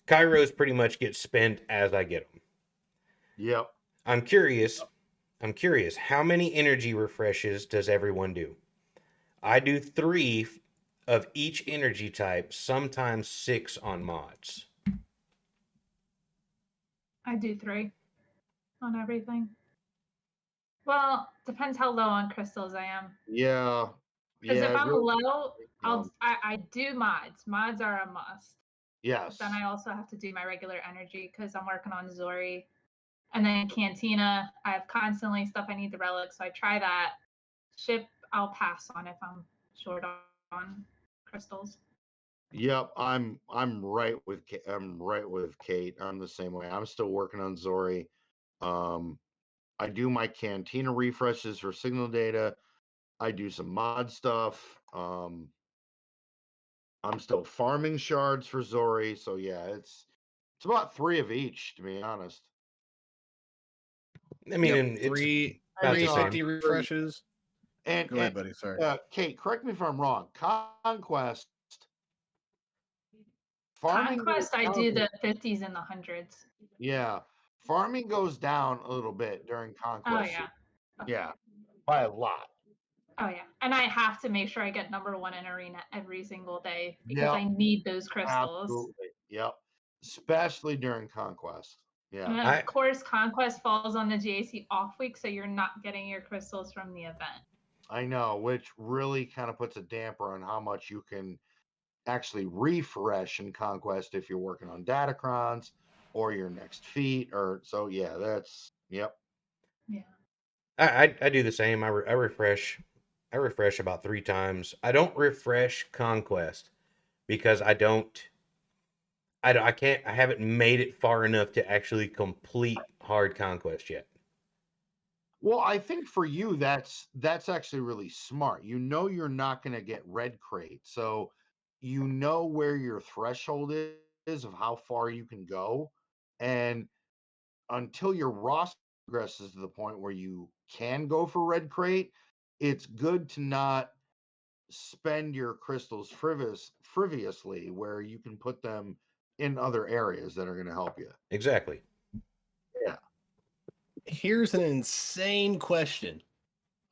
Kairos pretty much get spent as I get them. Yep. I'm curious, how many energy refreshes does everyone do? I do 3 of each energy type, sometimes 6 on mods. I do 3 on everything. Well, depends how low on crystals I am. Yeah. Because if I'm really- low, I do mods. Mods are a must. Yes. But then I also have to do my regular energy because I'm working on Zori And then Cantina, I have constantly stuff I need the relics, so I try that. Ship, I'll pass on if I'm short on crystals. Yep, I'm right with Kate. I'm the same way. I'm still working on Zori. I do my Cantina refreshes for signal data. I do some mod stuff. I'm still farming shards for Zori. So yeah, it's about 3 of each, to be honest. I mean, Yep, and it's three about the 350 same. refreshes. And Go ahead, buddy. Sorry. Kate, correct me if I'm wrong. Conquest farming goes Conquest, I down. do the 50s and the 100s. Yeah, farming goes down a little bit during Oh, Conquest. yeah. Yeah, by a lot. Oh, yeah. And I have to make sure I get number 1 in arena every single day because Yep. I need those crystals. Absolutely. Yep. Especially during Conquest. And Yeah. then, of course, Conquest falls on the GAC off week, so you're not getting your crystals from the event. I know, which really kind of puts a damper on how much you can actually refresh in Conquest if you're working on Datacrons or your next feat. Or so, yeah, that's, yep. Yeah. I do the same. I refresh. I refresh about 3 times. I don't refresh Conquest because I can't. I haven't made it far enough to actually complete hard Conquest yet. Well, I think for you, that's actually really smart. You know, you're not going to get red crate, so you know where your threshold is of how far you can go, and until your roster progresses to the point where you can go for red crate, it's good to not spend your crystals frivolously, where you can put them in other areas that are going to help you. Exactly. Yeah. Here's an insane question.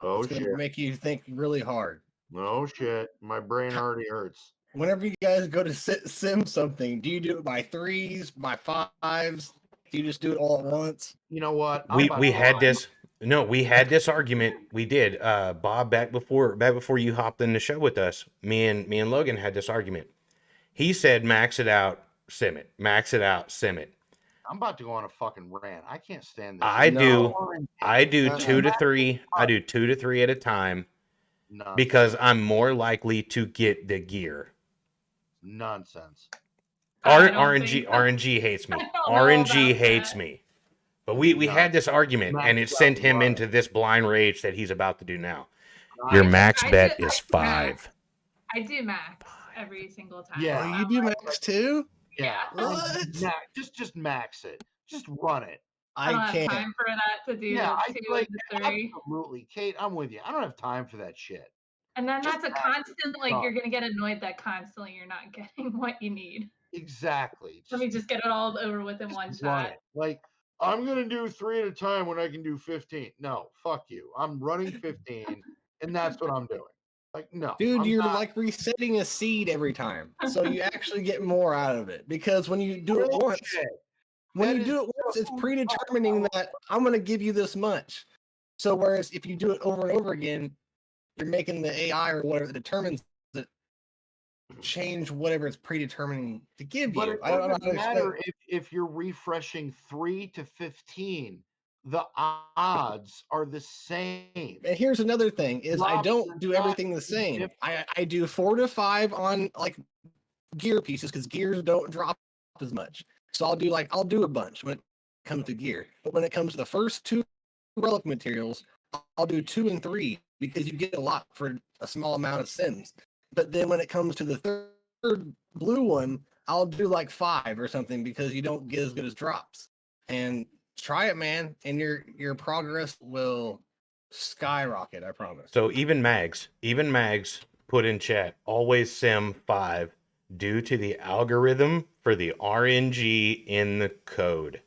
Oh It's going shit. to make you think really hard. Oh shit. My brain already hurts. Whenever you guys go to sim something, do you do it by 3s, by 5s? Do you just do it all at once? You know what? We had this. No, we had this argument. We did. Bob, back before you hopped in the show with us, me and Logan had this argument. He said max it out, sim it. Max it out, sim it. I'm about to go on a fucking rant. I can't stand this. I do Uh-uh. 2 to 3. I do 2 to 3 at a time Nonsense. because I'm more likely to get the gear. Nonsense. RNG hates me. RNG hates me. But we had this argument, and it sent him into this blind rage that he's about to do now. Your max bet is 5. I do max every single time. Yeah. Oh, you do max too? Yeah. What? Just max it. Just run it. I don't I have can't. time for that to do Yeah, I 2 like and 3. absolutely. Kate, I'm with you. I don't have time for that shit. And then Just that's a max constant, it. like, No. you're going to get annoyed that constantly you're not getting what you need. Exactly. Let me just get it all over with in just one run shot. it. Like, I'm gonna do 3 at a time when I can do 15. No, fuck you. I'm running 15, and that's what I'm doing. Like, no, Dude, I'm you're not. like resetting a seed every time. So you actually get more out of it. Because when you do it once, it's predetermining that I'm going to give you this much. So whereas if you do it over and over again, you're making the AI or whatever that determines that change whatever it's predetermining to give But you. it I don't know how doesn't to matter explain. if you're refreshing 3 to 15. The odds are the same. And here's another thing: is I Drops don't are do not everything the same. different. I do 4 to 5 on like gear pieces because gears don't drop as much. So I'll do a bunch when it comes to gear. But when it comes to the first 2 relic materials, I'll do 2 and 3 because you get a lot for a small amount of sims. But then when it comes to the third blue one, I'll do like 5 or something because you don't get as good as drops. And try it, man, and your progress will skyrocket, I promise. So even Mags put in chat, always sim 5 due to the algorithm for the RNG in the code.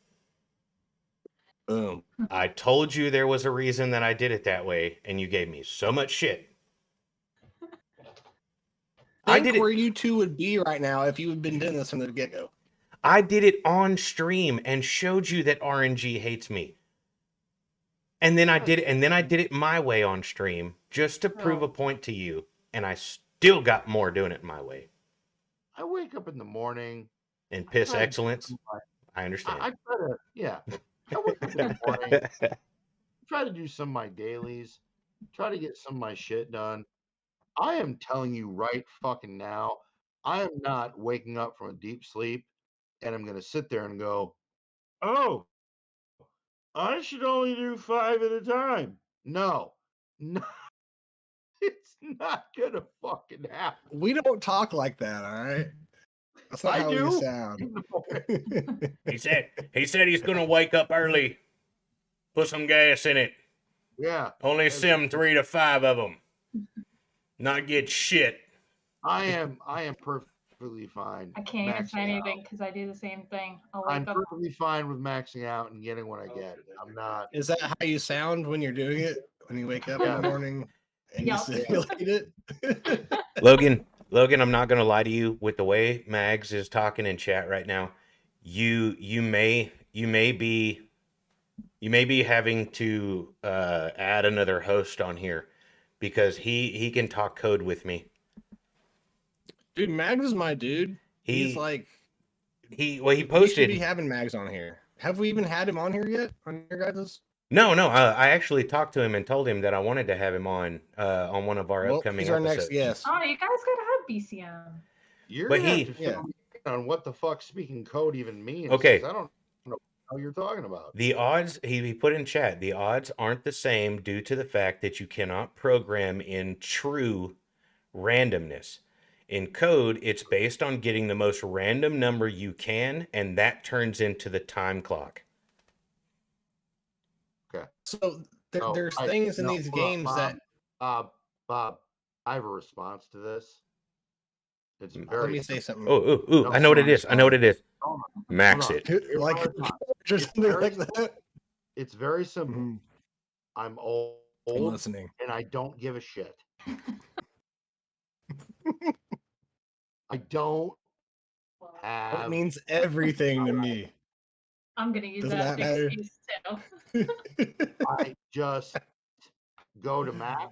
Boom. I told you there was a reason that I did it that way, and you gave me so much shit. I did where it. you two would be right now if you had been doing this from the get-go. I did it on stream and showed you that RNG hates me. And then I did it my way on stream just to prove a point to you, and I still got more doing it my way. I wake up in the morning and piss excellence. I understand. I try to, yeah. I wake up in the morning, try to do some of my dailies, try to get some of my shit done. I am telling you right fucking now, I am not waking up from a deep sleep and I'm going to sit there and go, oh, I should only do 5 at a time. No, no, it's not going to fucking happen. We don't talk like that, all right? That's not I how we do. sound. He said he's gonna wake up early, put some gas in it, Yeah, only sim 3 to 5 of them, not get shit. I am perfectly fine. I can't even say maxing out. anything because I do the same thing. I'll I'm wake up. perfectly fine with maxing out and getting what I get. I'm not. Is that how you sound when you're doing it? When you wake up in Yeah. the morning and you Yup. simulate it? Logan, I'm not gonna lie to you. With the way Mags is talking in chat right now, you may be having to add another host on here because he can talk code with me. Dude, Mags is my dude. He's He like he we should posted. be having Mags on here. Have we even had him on here yet? On your guys'? No, I actually talked to him and told him that I wanted to have him on one of our Well, upcoming he's our episodes. next guest. Oh, you guys gotta have BCM. You're But gonna he- have to fill me in on what the fuck speaking code even means. Okay. 'Cause I don't know what you're talking about. The odds, he put in chat, the odds aren't the same due to the fact that you cannot program in true randomness. In code, it's based on getting the most random number you can, and that turns into the time clock. So No, there's I- things in no, these hold on, games that Bob, I have a response to this. It's Let very. let me say something. Oh, No, I know what it hold is. I know what it is. Hold Max on. it. Here's Like my response. or something very like that. It's very simple. Mhm. I'm I'm old listening. and I don't give a shit. I don't That have. means everything to me. I'm gonna use Doesn't that that matter? excuse too. I just go to Mac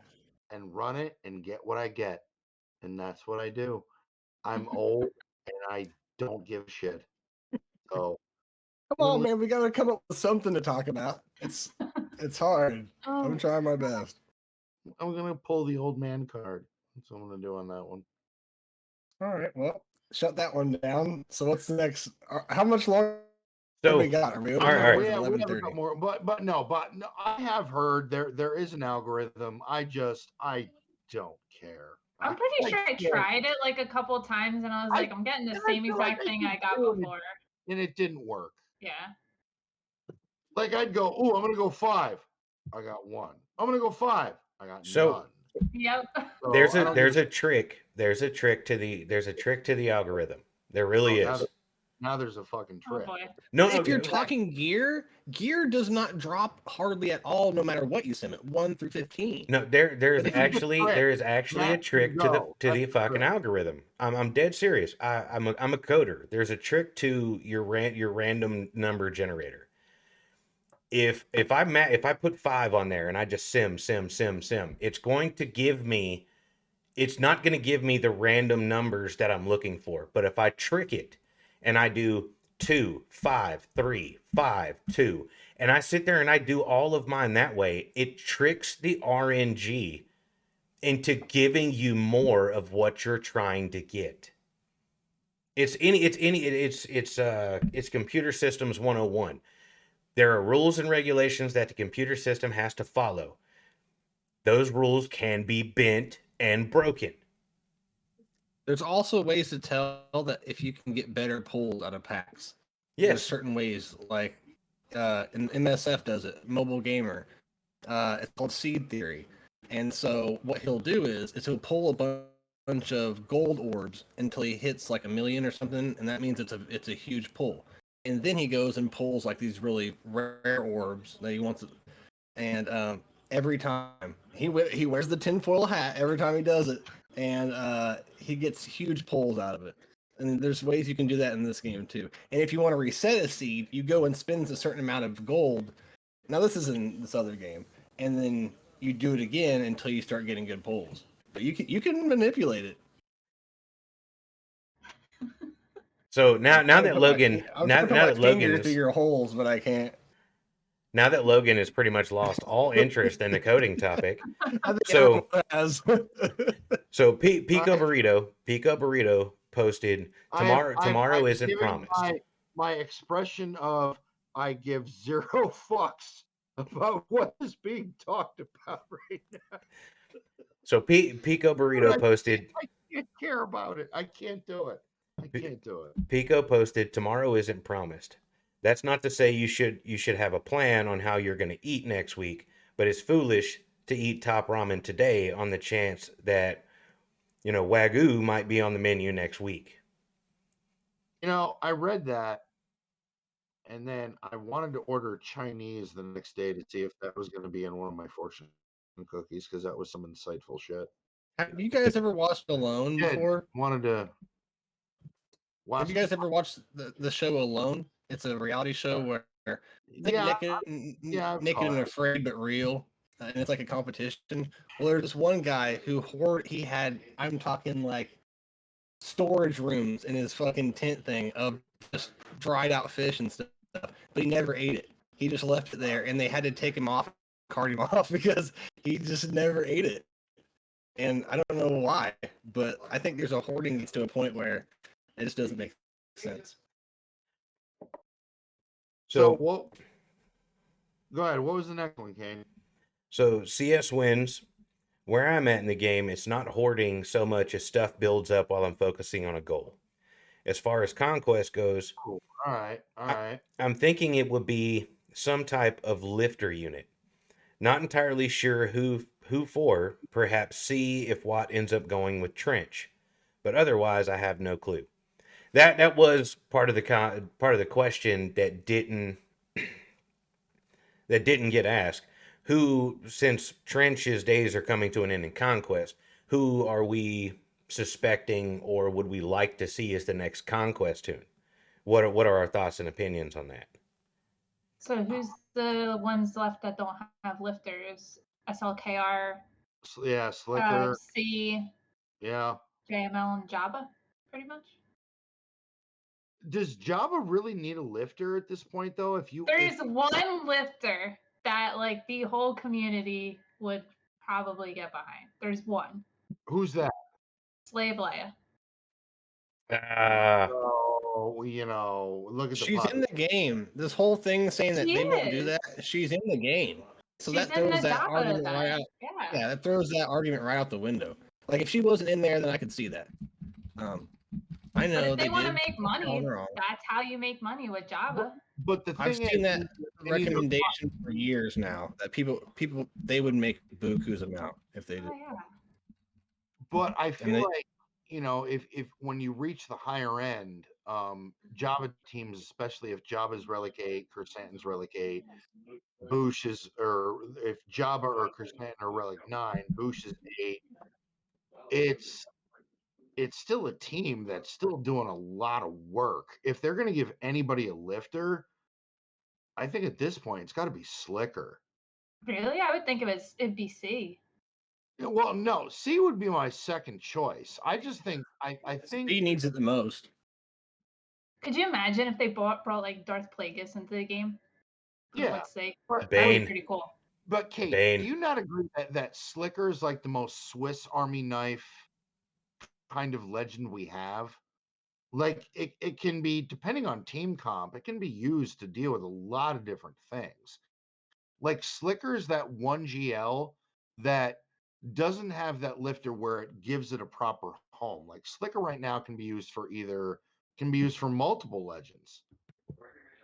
and run it and get what I get, and that's what I do. I'm old and I don't give a shit. So Come on, man, we gotta come up with something to talk about. It's hard. I'm trying my best. I'm gonna pull the old man card. That's what I'm gonna do on that one. All right, well, shut that one down. So what's the next? How much longer So, have we got? Are we over all right, now? all Or right. is it We have got 11:30? more, but no, I have heard there is an algorithm. I don't care. I'm pretty sure I can't- tried it like a couple times and I was I- like, I'm getting the and I same feel like exact I thing keep I got doing it. before. and it didn't work. Yeah. Like I'd go, oh, I'm gonna go 5. I got 1. I'm gonna go 5. I got So- none. Yep. So There's I a don't there's give a trick. There's a trick to the algorithm. There really Oh, is. now there's a fucking Oh trick. boy. No, If you're okay. talking gear does not drop hardly at all, no matter what you sim it. 1 through 15. No, there's But it's a actually trick. there is actually a That can trick to go. the That's a fucking trick. algorithm. I'm dead serious. I'm a coder. There's a trick to your random number generator. If I put 5 on there and I just sim, it's going to give me. It's not going to give me the random numbers that I'm looking for. But if I trick it and I do 2, 5, 3, 5, 2, and I sit there and I do all of mine that way, it tricks the RNG into giving you more of what you're trying to get. It's computer systems 101. There are rules and regulations that the computer system has to follow. Those rules can be bent and broken. There's also ways to tell that if you can get better pulls out of packs. There's Yes. certain ways, like and MSF does it, Mobile Gamer. It's called seed theory. And so what he'll do is he'll pull a bunch of gold orbs until he hits like 1 million or something, and that means it's a huge pull. And then he goes and pulls like these really rare orbs that he wants. And every time he wears the tinfoil hat every time he does it, and he gets huge pulls out of it. And there's ways you can do that in this game too. And if you want to reset a seed, you go and spend a certain amount of gold. Now this is in this other game, and then you do it again until you start getting good pulls. But you can manipulate it. So now that Logan I'm now trying to put that my finger Logan's through your holes, but I can't. Now that Logan has pretty much lost all interest in the coding topic, I think So- everyone has. so Pico Burrito posted tomorrow I've isn't given promised. my expression of I give zero fucks about what is being talked about right now. So Pico Burrito posted I can't care about it. I can't do it. I can't do it. Pico posted tomorrow isn't promised. That's not to say you should have a plan on how you're going to eat next week, but it's foolish to eat top ramen today on the chance that Wagyu might be on the menu next week. I read that, and then I wanted to order Chinese the next day to see if that was going to be in one of my fortune cookies because that was some insightful shit. Have you guys ever watched Alone Did. before? Wanted to watch. Have you guys ever watched the show Alone? It's a reality show where think Yeah, I've naked caught and it. afraid but real, and it's like a competition. Well, there's this one guy who he had. I'm talking like storage rooms in his fucking tent thing of just dried out fish and stuff, but he never ate it. He just left it there, and they had to take him off, cart him off because he just never ate it. And I don't know why, but I think there's a hoarding gets to a point where it just doesn't make sense. So what? Go ahead. What was the next one, Kane? So CS wins. Where I'm at in the game, it's not hoarding so much as stuff builds up while I'm focusing on a goal. As far as conquest goes, Cool. All right. I'm thinking it would be some type of lifter unit. Not entirely sure who for, perhaps C if Watt ends up going with Trench. But otherwise I have no clue. That was part of the question that didn't get asked. Who, since Trench's days are coming to an end in Conquest, who are we suspecting or would we like to see as the next Conquest tune? What are our thoughts and opinions on that? So who's the ones left that don't have lifters? SLKR, Yeah, Slicker. C, Yeah. JML, and Jabba, pretty much. Does Java really need a lifter at this point, though? There's one lifter that like the whole community would probably get behind. There's one. Who's that? Slave Leia. Oh, look at the She's in the game. This whole thing saying that She they won't do is. that. She's in the game. So She's that in the throws that Jabba argument right event. out. Yeah. Yeah, that throws that argument right out the window. Like if she wasn't in there, then I could see that. I But know if they want to did make tell money, her wrong. that's how you make money with Java. But the I've thing seen is, that recommendation for years now that people they would make buku's amount if they did. Oh yeah. but I feel they- like if when you reach the higher end, Java teams, especially if Java's relegate, Kersantin's relegate, Boosh is, or if Java or Kersantin are releg 9, Boosh is 8. It's still a team that's still doing a lot of work. If they're going to give anybody a lifter, I think at this point it's got to be Slicker. Really? I would think it'd be C. Well, no, C would be my second choice. I just think I think He needs it the most. Could you imagine if they brought like Darth Plagueis into the game? Yeah. Let's say but, that would Bane. be pretty cool. but Kate, Bane. do you not agree that Slicker is like the most Swiss Army knife kind of legend we have? Like it can be, depending on team comp, it can be used to deal with a lot of different things. Like Slicker's that one GL that doesn't have that lifter where it gives it a proper home. Like Slicker right now can be used for multiple legends.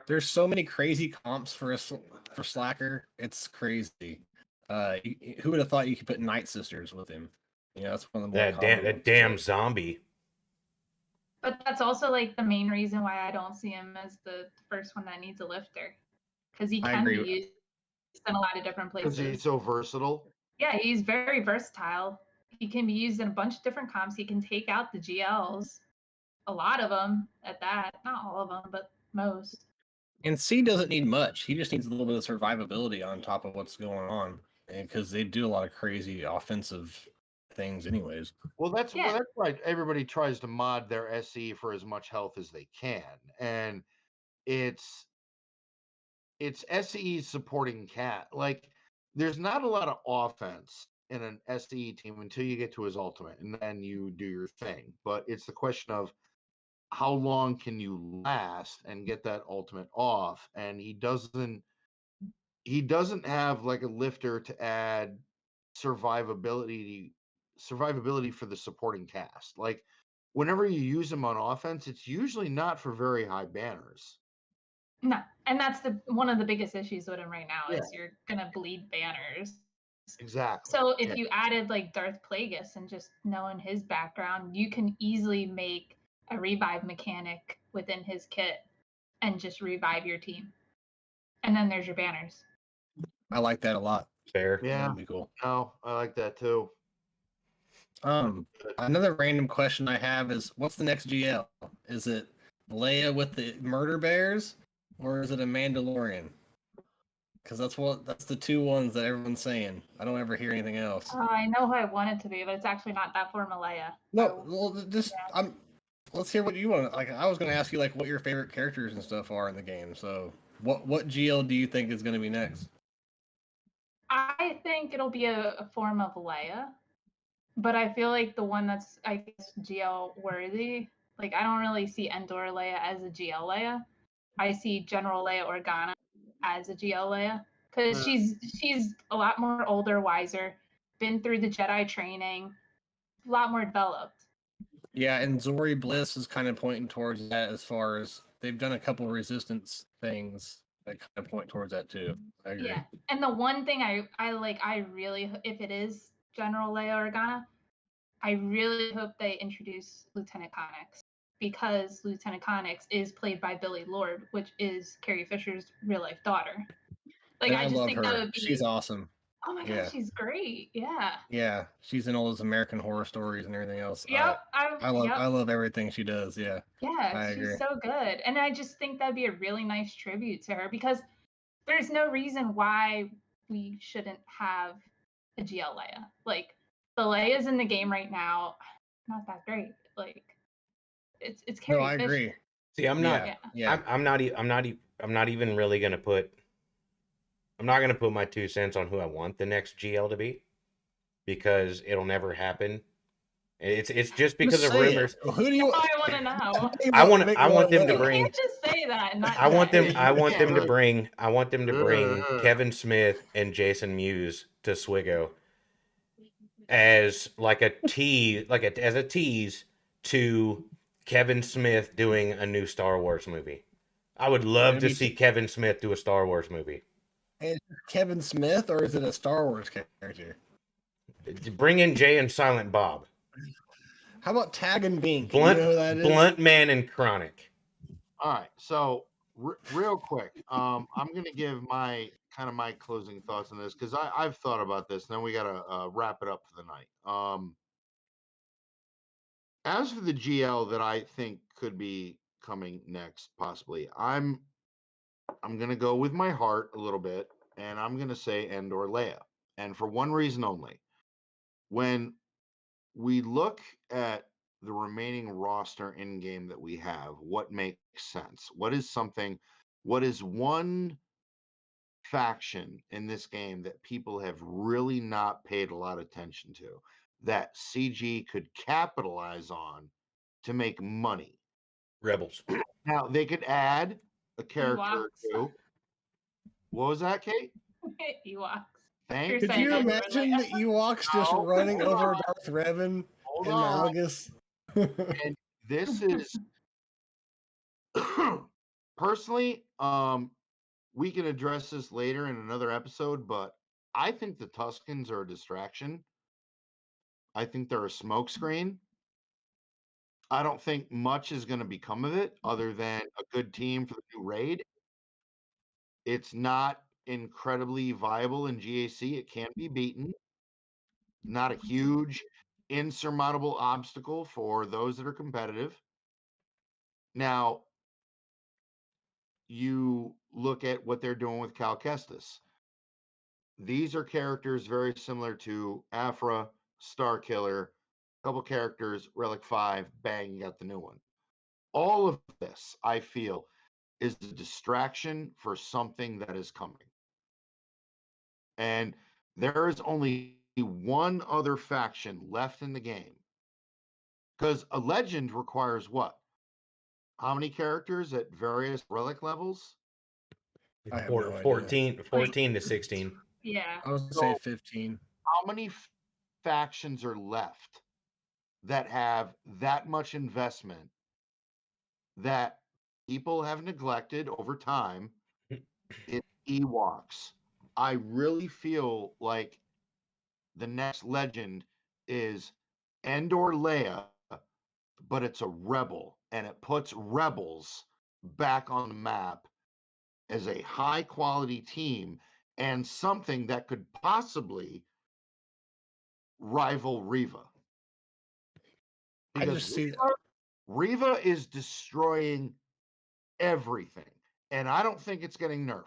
There's so many crazy comps for Slacker. It's crazy. Who would have thought you could put Night Sisters with him? That's one of the more common That ones. damn zombie. But that's also like the main reason why I don't see him as the first one that needs a lifter, because he I can be agree. used in a lot of different Because places. he's so versatile. Yeah, he's very versatile. He can be used in a bunch of different comps. He can take out the GLs, a lot of them at that. Not all of them, but most. And C doesn't need much. He just needs a little bit of survivability on top of what's going on, because they do a lot of crazy offensive things, anyways. Well, that's Yeah. why everybody tries to mod their SE for as much health as they can, and it's it's SE supporting cat. Like, there's not a lot of offense in an SE team until you get to his ultimate, and then you do your thing. But it's the question of how long can you last and get that ultimate off? And he doesn't have like a lifter to add survivability survivability for the supporting cast. Like, whenever you use him on offense, it's usually not for very high banners. No, and that's the one of the biggest issues with him right now Yeah. is you're gonna bleed banners. Exactly. So if Yeah. you added like Darth Plagueis and just knowing his background, you can easily make a revive mechanic within his kit and just revive your team. And then there's your banners. I like that a lot. Fair. That Yeah. would be cool. No, I like that too. Another random question I have is, what's the next GL? Is it Leia with the murder bears, or is it a Mandalorian? Because that's the two ones that everyone's saying. I don't ever hear anything else. I know who I want it to be, but it's actually not that for Malaya. No, well, just let's hear what you want. Like, I was going to ask you like what your favorite characters and stuff are in the game. So, what GL do you think is going to be next? I think it'll be a form of Leia, but I feel like the one that's, I guess, GL worthy, like I don't really see Endor Leia as a GL Leia. I see General Leia Organa as a GL Leia because she's a lot more older, wiser, been through the Jedi training, a lot more developed. Yeah, and Zori Bliss is kind of pointing towards that as far as they've done a couple resistance things that kind of point towards that too. I agree. Yeah, and the one thing I really, if it is General Leia Organa, I really hope they introduce Lieutenant Connix because Lieutenant Connix is played by Billy Lord, which is Carrie Fisher's real life daughter. Like, And I I just love think her. that would be. She's awesome. Oh my Yeah. gosh, she's great. Yeah. Yeah, she's in all those American Horror Stories and everything else. Yep. I love everything she does. Yeah. Yeah, I agree. she's so good. And I just think that'd be a really nice tribute to her because there's no reason why we shouldn't have a GL Leia. Like, the Leias in the game right now, not that great. Like, it's Carrie No, I Fisher. agree. See, I'm not. Yeah. I'm not even really gonna put. I'm not gonna put my 2 cents on who I want the next GL to be, because it'll never happen. It's just because of rumors. Who do you? I want to know. I want them to You bring. can't just say that and not I want say. them. I want them to Right. bring. I want them to bring Kevin Smith and Jason Mewes to Swigo as like a as a tease to Kevin Smith doing a new Star Wars movie. I would love It'd to be- see Kevin Smith do a Star Wars movie. Is it Kevin Smith or is it a Star Wars character? Bring in Jay and Silent Bob, How about Tag and Bink? Blunt, You know who that is? Blunt Man, and Chronic. All right, so real quick, I'm gonna give my closing thoughts on this because I've thought about this. And then we gotta wrap it up for the night. As for the GL that I think could be coming next, possibly, I'm gonna go with my heart a little bit, and I'm gonna say Endor Leia, and for one reason only. When we look at the remaining roster in game that we have, what makes sense? What is one faction in this game that people have really not paid a lot of attention to that CG could capitalize on to make money? Rebels. Now, they could add a character or Ewoks. two. What was that, Kate? Ewoks. Thank You're Could saying you Endor imagine Leia. the Ewoks just No, running hold over on. Darth Revan Hold and on. Malgus? And this is personally, we can address this later in another episode, but I think the Tuscans are a distraction. I think they're a smokescreen. I don't think much is going to become of it other than a good team for the new raid. It's not incredibly viable in GAC. It can be beaten. Not a huge, insurmountable obstacle for those that are competitive. Now, you look at what they're doing with Cal Kestis. These are characters very similar to Afra, Star Killer, couple characters, Relic 5, bang, you got the new one. All of this, I feel, is a distraction for something that is coming. And there is only one other faction left in the game. Because a legend requires what? How many characters at various relic levels? I have no idea. 14 to 16. Yeah. I was gonna say So 15. how many factions are left that have that much investment that people have neglected over time? It's Ewoks. I really feel like the next legend is Endor Leia, but it's a rebel, and it puts rebels back on the map as a high quality team and something that could possibly rival Riva. I Because just see Riva is destroying everything, and I don't think it's getting nerfed.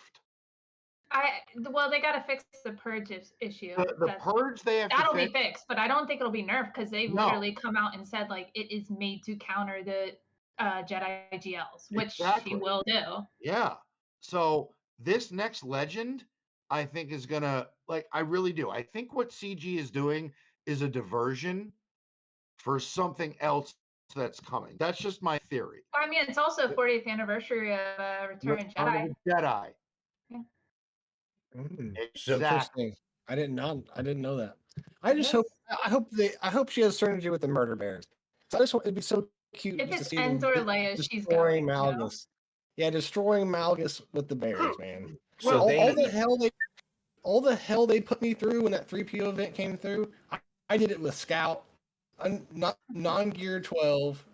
Well, they got to fix the purge issue. The purge they have That'll to be fix. fixed, but I don't think it'll be nerfed because they've No. literally come out and said like it is made to counter the Jedi GLs, which Exactly. she will do. Yeah. So this next legend, I think, is gonna, like, I really do. I think what CG is doing is a diversion for something else that's coming. That's just my theory. I mean, it's also 40th anniversary of Return of Return Jedi. of the Jedi. So- Exactly. I didn't know that. I just Yes. hope she has synergy with the murder bears. So I just want it'd be so cute If just to it's see them Endor Leia, she's destroying going. No? Malgus. Yeah, destroying Malgus with the bears, man. So all, they- all the hell they put me through when that 3PO event came through. I did it with Scout, not non-gear 12,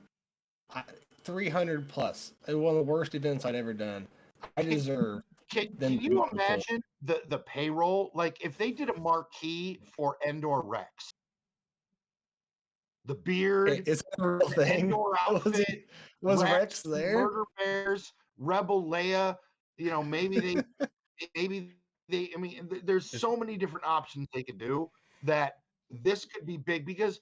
300 plus. It was one of the worst events I'd ever done. I deserve. Can them to you be controlled. imagine the payroll? Like if they did a marquee for Endor Rex, the beard, It's a real the thing. Endor outfit, Was Rex there? Murder Bears, Rebel Leia. You know, maybe they, I mean, there's so many different options they could do that this could be big because,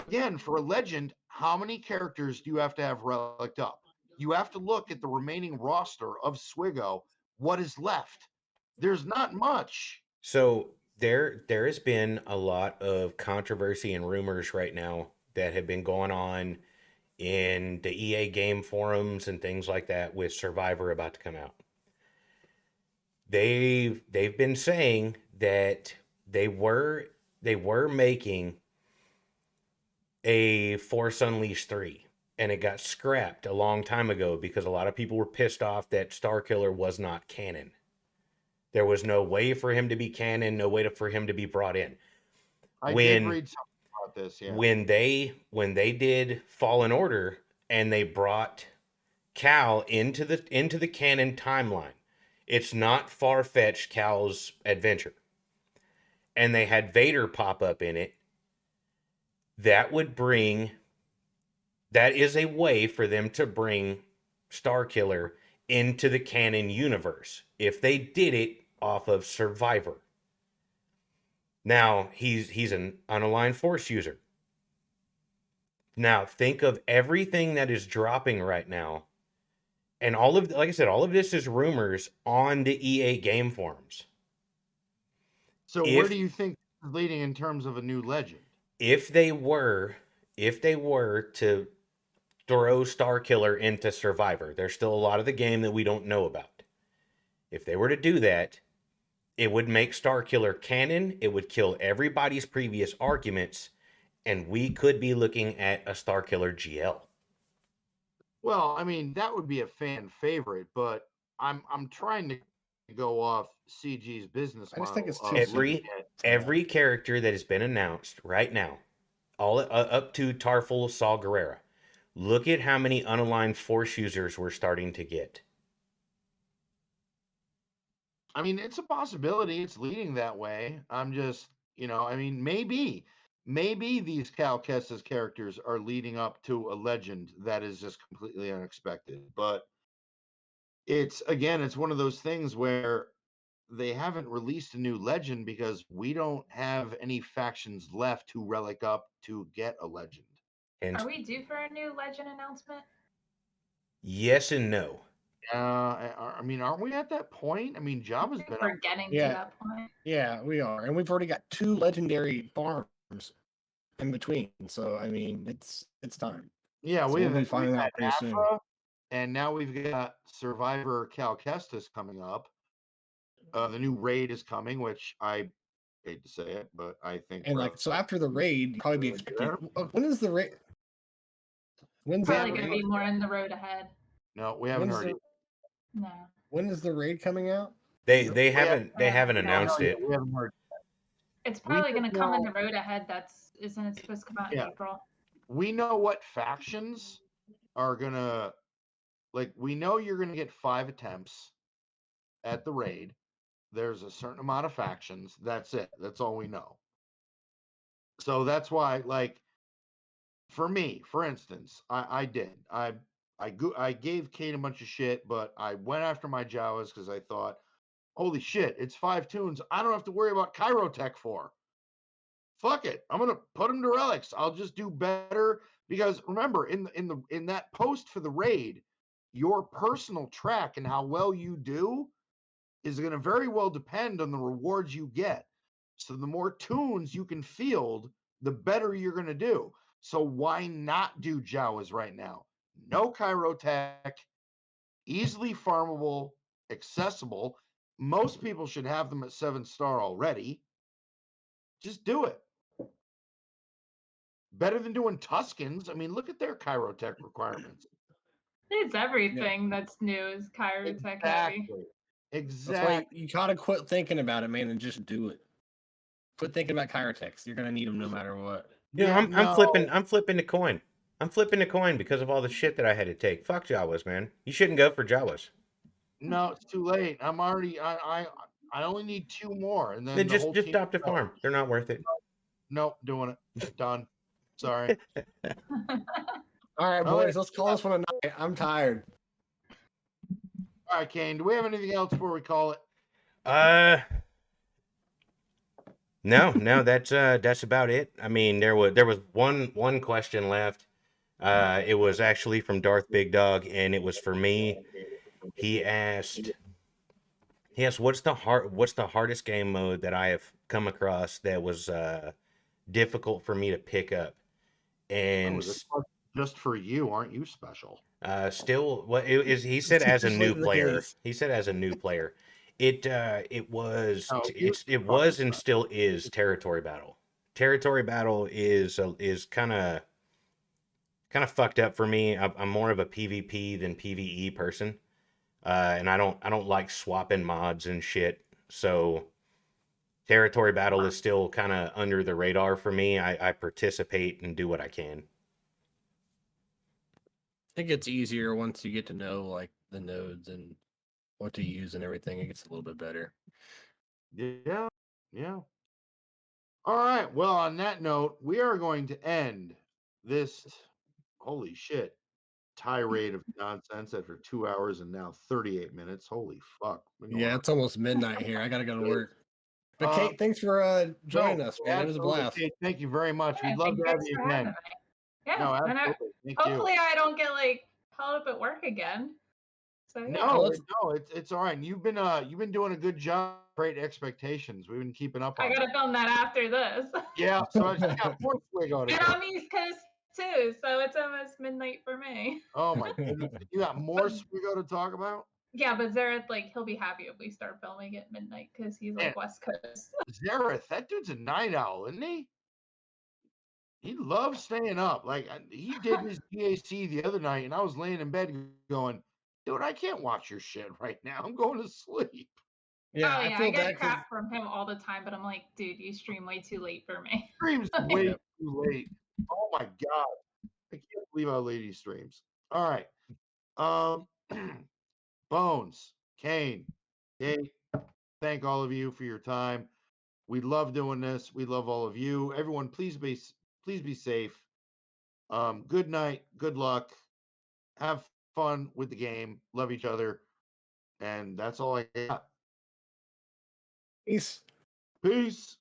again, for a legend, how many characters do you have to have relicked up? You have to look at the remaining roster of Swigo. What is left? There's not much. So there has been a lot of controversy and rumors right now that have been going on in the EA game forums and things like that with Survivor about to come out. They've been saying that they were making a Force Unleashed 3 and it got scrapped a long time ago because a lot of people were pissed off that Starkiller was not canon. There was no way for him to be canon, no way for him to be brought in. I did read something about this, yeah. When they did Fallen Order and they brought Cal into the canon timeline, it's not far-fetched Cal's adventure. And they had Vader pop up in it. That is a way for them to bring Starkiller into the canon universe if they did it off of Survivor. Now, he's an unaligned Force user. Now, think of everything that is dropping right now. And like I said, all of this is rumors on the EA game forums. So where do you think it's leading in terms of a new legend? If they were to throw Starkiller into Survivor, there's still a lot of the game that we don't know about. If they were to do that, it would make Starkiller canon. It would kill everybody's previous arguments, and we could be looking at a Starkiller GL. Well, I mean, that would be a fan favorite, but I'm trying to go off CG's business model. I just think it's too every character that has been announced right now, all up to Tarful Saw Gerrera. Look at how many unaligned Force users we're starting to get. I mean, it's a possibility. It's leading that way. I'm just, I mean, maybe these Cal Kestis characters are leading up to a legend that is just completely unexpected. But it's one of those things where they haven't released a new legend because we don't have any factions left to relic up to get a legend. Are we due for a new legend announcement? Yes and no. I mean, aren't we at that point? I mean, I Java's think been we're out. getting Yeah. to that point. Yeah, we are, and we've already got 2 legendary farms in between. So I mean, it's time. Yeah, So we've we'll be finding out pretty soon. Afra, and now we've got Survivor Cal Kestis coming up. The new raid is coming, which I hate to say it, but I think And like, so after the raid, you'd probably be expecting. When is the raid? When's Probably that going to raid? be more in the road ahead. No, we haven't When's heard the it. No. when is the raid coming out? They haven't Yeah. announced it. We haven't heard. It's probably just going to come in know- the road ahead. Isn't it supposed to come out in Yeah. April? We know what factions are gonna like. We know you're gonna get 5 attempts at the raid. There's a certain amount of factions. That's it. That's all we know. So that's why, like, for me, for instance, I gave Kate a bunch of shit, but I went after my Jawas because I thought, holy shit, it's 5 tunes. I don't have to worry about Chirotech for. Fuck it. I'm gonna put them to relics. I'll just do better because remember, in that post for the raid, your personal track and how well you do is going to very well depend on the rewards you get. So the more tunes you can field, the better you're going to do. So why not do Jawas right now? No Chirotech, easily farmable, accessible. Most people should have them at 7-star already. Just do it. Better than doing Tuscans. I mean, look at their Chirotech requirements. It's everything that's new is Chirotech heavy. Exactly. That's why you gotta quit thinking about it, man, and just do it. Quit thinking about Chirotechs. You're gonna need them no matter what. Yeah, I'm flipping the coin. I'm flipping the coin because of all the shit that I had to take. Fuck Jawas, man. You shouldn't go for Jawas. No, it's too late. I'm already. I only need 2 more, and then Then the just whole just team. adopt a farm. They're not worth it. Nope, doing it. Done. Sorry. All right, Oh, boys, let's call this one a night. I'm tired. All right, Kane. Do we have anything else before we call it? No, that's about it. I mean, there was one question left. It was actually from Darth Big Dog, and it was for me. He asked, what's the hardest game mode that I have come across that was difficult for me to pick up? And this one's just for you, aren't you special? still, what it is? He said as a Just new leave the player. case. He said as a new player. It was Oh, it was and still is territory battle. Territory battle is kind of fucked up for me. I'm more of a PvP than PvE person, and I don't like swapping mods and shit. So territory battle is still kind of under the radar for me. I participate and do what I can. It gets easier once you get to know like the nodes and what to use and everything. It gets a little bit better. Yeah. All right. Well, on that note, we are going to end this. Holy shit! Tirade of nonsense after 2 hours and now 38 minutes. Holy fuck! Yeah, it's almost midnight here. I gotta go to work. But Uh, Kate, thanks for joining us, man. It was a absolutely, blast. Kate, thank you very much. We'd Yeah, love thank to you have guys you for again. having me. Yeah, No, and absolutely. Thank you. hopefully I don't get like called up at work again. So yeah. No, it's all right. You've been doing a good job. Great expectations. We've been keeping up on. I gotta film that after this. Yeah, so I just got more Swigo to And go. I'm East Coast too, so it's almost midnight for me. Oh my goodness, you got more Swigo to talk about. Yeah, but Zareth, like, he'll be happy if we start filming at midnight because he's like Man. West Coast. Zareth, that dude's a night owl, isn't he? He loves staying up. Like he did his GAC the other night, and I was laying in bed going, "Dude, I can't watch your shit right now. I'm going to sleep." Yeah, Oh yeah, I I feel get bad 'cause- crap from him all the time, but I'm like, dude, you stream way too late for me. Streams way Yep. too late. Oh my god, I can't believe how late he streams. All right, Bones, Kane, Kate, thank all of you for your time. We love doing this. We love all of you. Everyone, please be safe. Good night. Good luck. Have fun with the game. Love each other. And that's all I got. Peace. Peace.